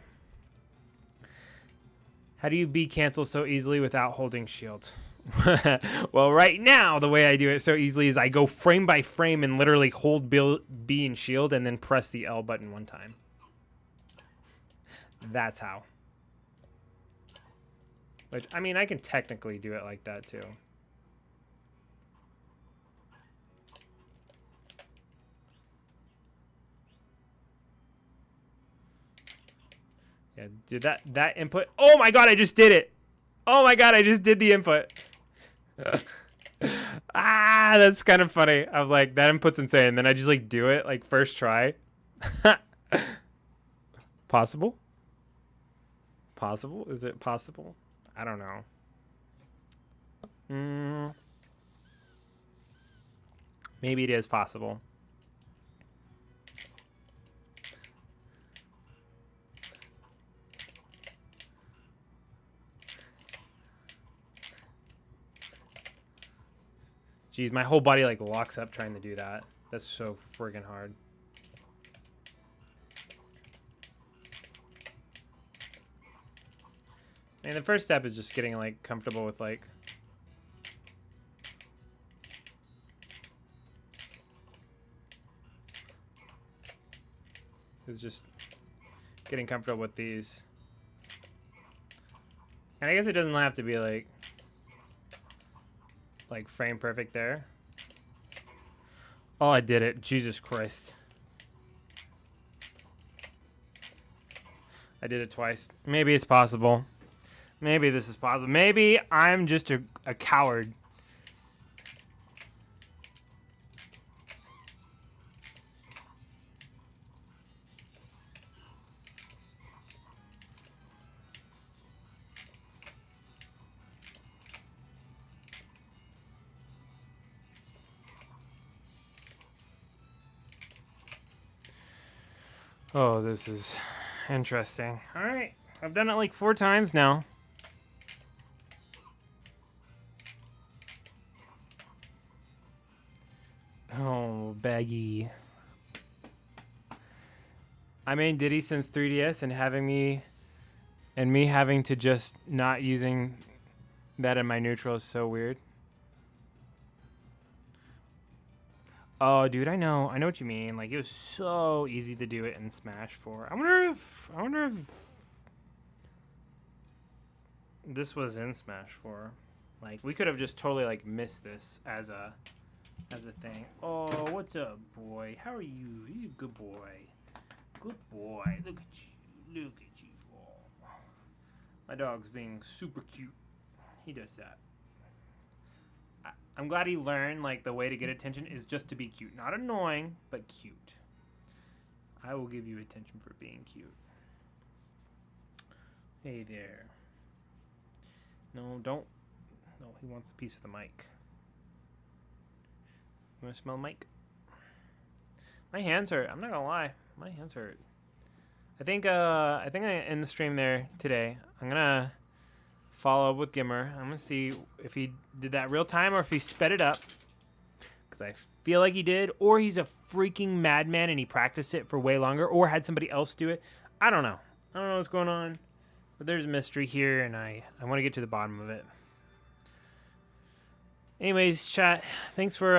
How do you B cancel so easily without holding shield? Well, right now, the way I do it so easily is I go frame by frame and literally hold B and shield and then press the L button 1 time. That's how. Which, I mean, I can technically do it like that too. Yeah, did that input? Oh my god, I just did it! Oh my god, I just did the input. That's kind of funny. I was like, that input's insane. Then I just like do it like first try. Possible? Possible? Is it possible? I don't know. Maybe it is possible. Jeez, my whole body like locks up trying to do that. That's so friggin' hard. I mean, the first step is just getting like comfortable with like is just getting comfortable with these. And I guess it doesn't have to be like frame perfect there. Oh, I did it. Jesus Christ. I did it twice. Maybe it's possible. Maybe this is possible. Maybe I'm just a coward. Oh, this is interesting. All right. I've done it like 4 times now. Oh, baggy. I made Diddy since 3DS and me having to just not using that in my neutral is so weird. Oh, dude, I know what you mean. Like, it was so easy to do it in Smash 4. I wonder if this was in Smash 4. Like, we could have just totally like missed this as a thing. Oh, what's up, boy? How are you? You good boy. Good boy. Look at you. Look at you. Oh. My dog's being super cute. He does that. I'm glad he learned, like, the way to get attention is just to be cute. Not annoying, but cute. I will give you attention for being cute. Hey there. No, don't. No, he wants a piece of the mic. You want to smell the mic? My hands hurt. I'm not gonna lie. My hands hurt. I think I end the stream there today. I'm gonna follow up with Gimmer. I'm gonna see if he did that real time or if he sped it up, because I feel like he did, or he's a freaking madman and he practiced it for way longer, or had somebody else do it. I don't know what's going on, but there's a mystery here and I want to get to the bottom of it. Anyways, chat, thanks for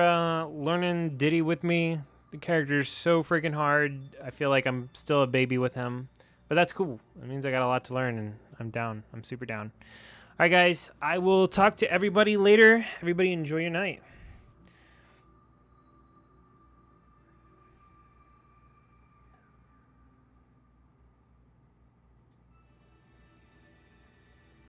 learning Diddy with me. The character's so freaking hard. I feel like I'm still a baby with him, but that's cool. It means I got a lot to learn and I'm down. I'm super down. All right, guys, I will talk to everybody later. Everybody enjoy your night.